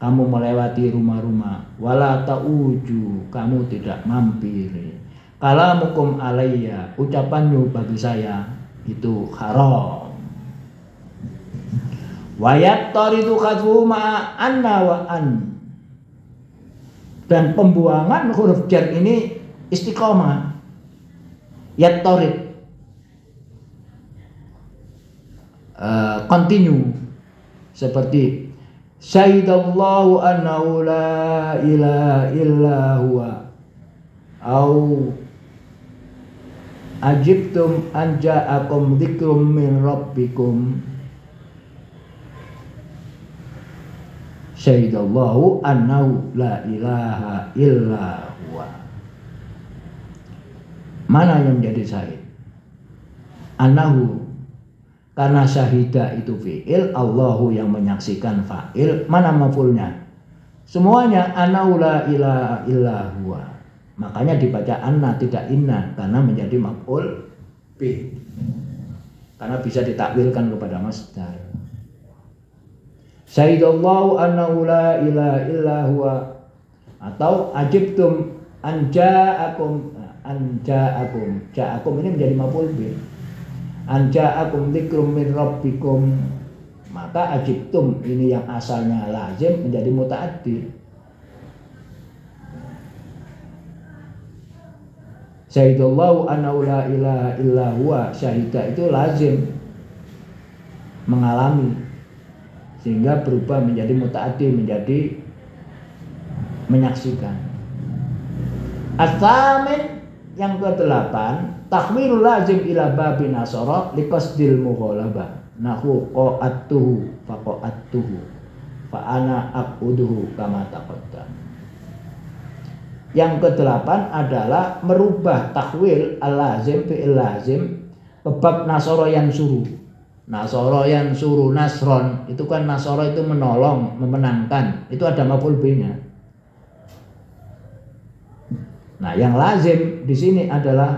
kamu melewati rumah-rumah, wala ta'uju, kamu tidak mampir. Kalamukum alayya, ucapanmu bagi saya itu haram. Wayat taridu khadfu ma'a anna wa an. Dan pembuangan huruf jar ini istiqomah. Yat tarid continue, seperti syahidallahu annahu la ilaha illa huwa, au ajibtum an ja'akum dzikrum min rabbikum, syahidallahu annahu la ilaha illa huwa. Mana yang menjadi syahid? Annahu, karena syahida itu fi'il, Allahu yang menyaksikan fa'il. Mana maf'ulnya? Semuanya annahu la ilaha illa huwa. Makanya dibaca anna tidak inna, karena menjadi maf'ul bih. Karena bisa ditakwilkan kepada masdar. Syahidallahu annahu la ilaha illa huwa, atau ajibtum an ja'akum. Ja'akum ini menjadi maf'ul bih. An ja'akum dzikrum min rabbikum, maka ajibtum ini yang asalnya lazim menjadi mutaaddi. Syahidallahu annahu la ilaha illa huwa, syahida itu lazim, mengalami, sehingga berubah menjadi mutaaddi, menjadi menyaksikan. As-samin, yang ke-8, takhwilul lazim ila babi nasara liqasdil mughalabah. Nahu qa'attuhu faqa'attuhu fa ana aquduhu kama taqaddam. Yang ke-8 adalah merubah takhwil al-lazim fi'il lazim ke bab nasara yang suruh. Nasara yang suruh, nasron itu kan, nasara itu menolong, memenangkan, itu ada maf'ul bihnya. Nah, yang lazim di sini adalah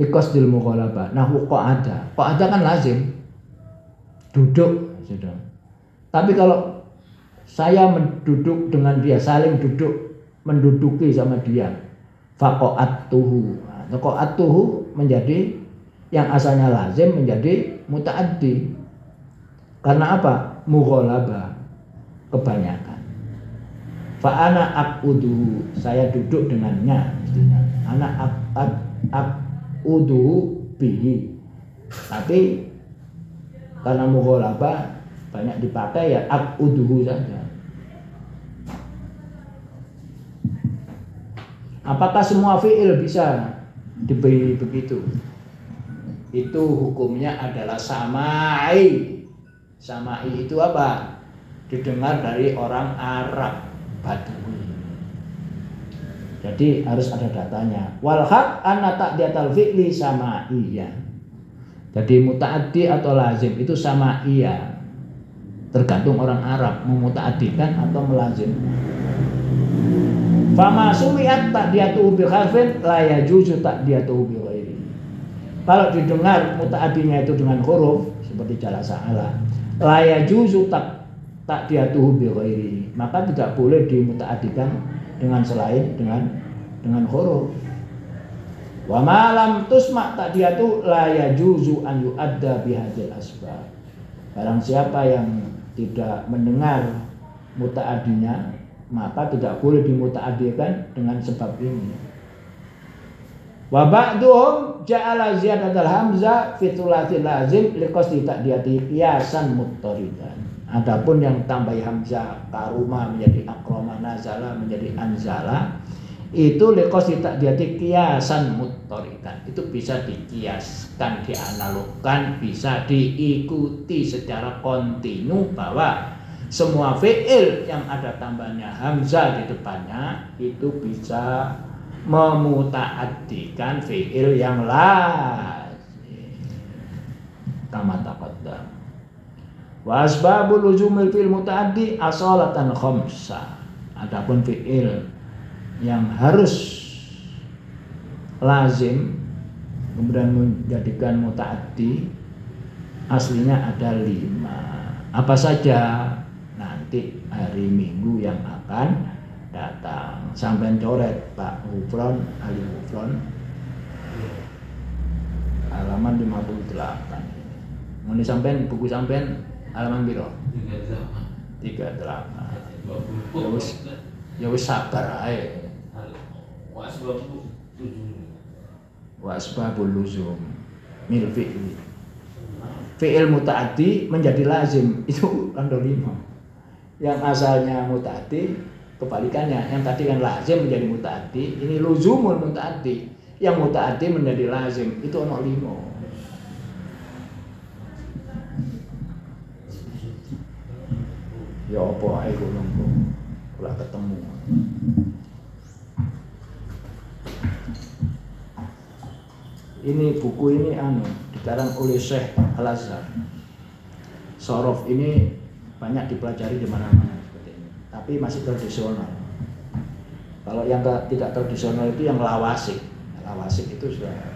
liqasdil mughalabah. Nahu qa'ada. Qa'ada kan lazim, duduk, sudah. Tapi kalau saya menduduk dengan dia, saling duduk, menduduki sama dia, faqa'attuhu. Nah, qa'attuhu menjadi yang asalnya lazim menjadi mutaaddi. Karena apa? Mughalabah, kebanyakan. Fa'ana aquduhu, saya duduk dengannya, mestinya. Ana aquduhu bihi. Tapi karena mughalabah banyak dipakai, ya aquduhu saja. Apakah semua fi'il bisa diberi begitu? Itu hukumnya adalah sama'i. Sama'i itu apa? Didengar dari orang Arab Badui. Jadi harus ada datanya. Wal haq anna ta'diyatal fi'li sama'iyah. Jadi mutaaddi atau lazim itu sama'iyah. Tergantung orang Arab memutaaddikan atau melazim. Fama sumi'at ta'diyatuhu bi harfin la yajuzu ta'diyatuhu bi ghairi. Kalau didengar mutaaddinya itu dengan huruf seperti jala sa'ala, la yajuzu ta'diyatuhu bi ghairi, maka tidak boleh dimutaaddikan dengan selain dengan huruf. Wa ma lam tusma' ta'diyatu la yajuzu an yu'adda bihadzal asbab. Barang siapa yang tidak mendengar mutaaddinya, maka tidak boleh dimutaaddikan dengan sebab ini. Wa ba'duhum ja'ala ziyadatal hamzah fi thulathil lazim liqasdi ta'diyati qiyasan muttaridan. Adapun yang tambah hamzah, karuma menjadi akroma, nazala menjadi anzala, itu liqasdi ta'diyati qiyasan muttaridan. Itu bisa dikiaskan, dianalogkan, bisa diikuti secara kontinu bahwa semua fi'il yang ada tambahnya hamzah di depannya itu bisa memutaaddikan fi'il yang lazim. Kama taqaddam. Wa asbabul luzumil fi'il mutaaddi asalatan khamsah. Adapun fi'il yang harus lazim kemudian menjadikan mutaaddi aslinya ada 5. Apa saja? Nanti nanti hari Minggu yang akan datang. Sampai coret Pak Gufron, Ali Gufron, halaman 58. Mau sampean buku sampean halaman piro? 38. Ya wis sabar ae. Wasbabul luzum mil fi'li. Fi'il muta'addi menjadi lazim itu kandung 5. Yang asalnya muta'addi kebalikannya, yang tadi kan lazim menjadi muta'addi, ini luzumul muta'addi. Yang muta'addi menjadi lazim itu ono 5. Ya apa ae kula kula ketemu. Ini buku ini dikarang oleh Syekh Al-Azhar. Sorof ini banyak dipelajari di mana-mana seperti ini. Tapi masih tradisional. Kalau yang tidak tradisional itu yang lawasik. Lawasik itu sudah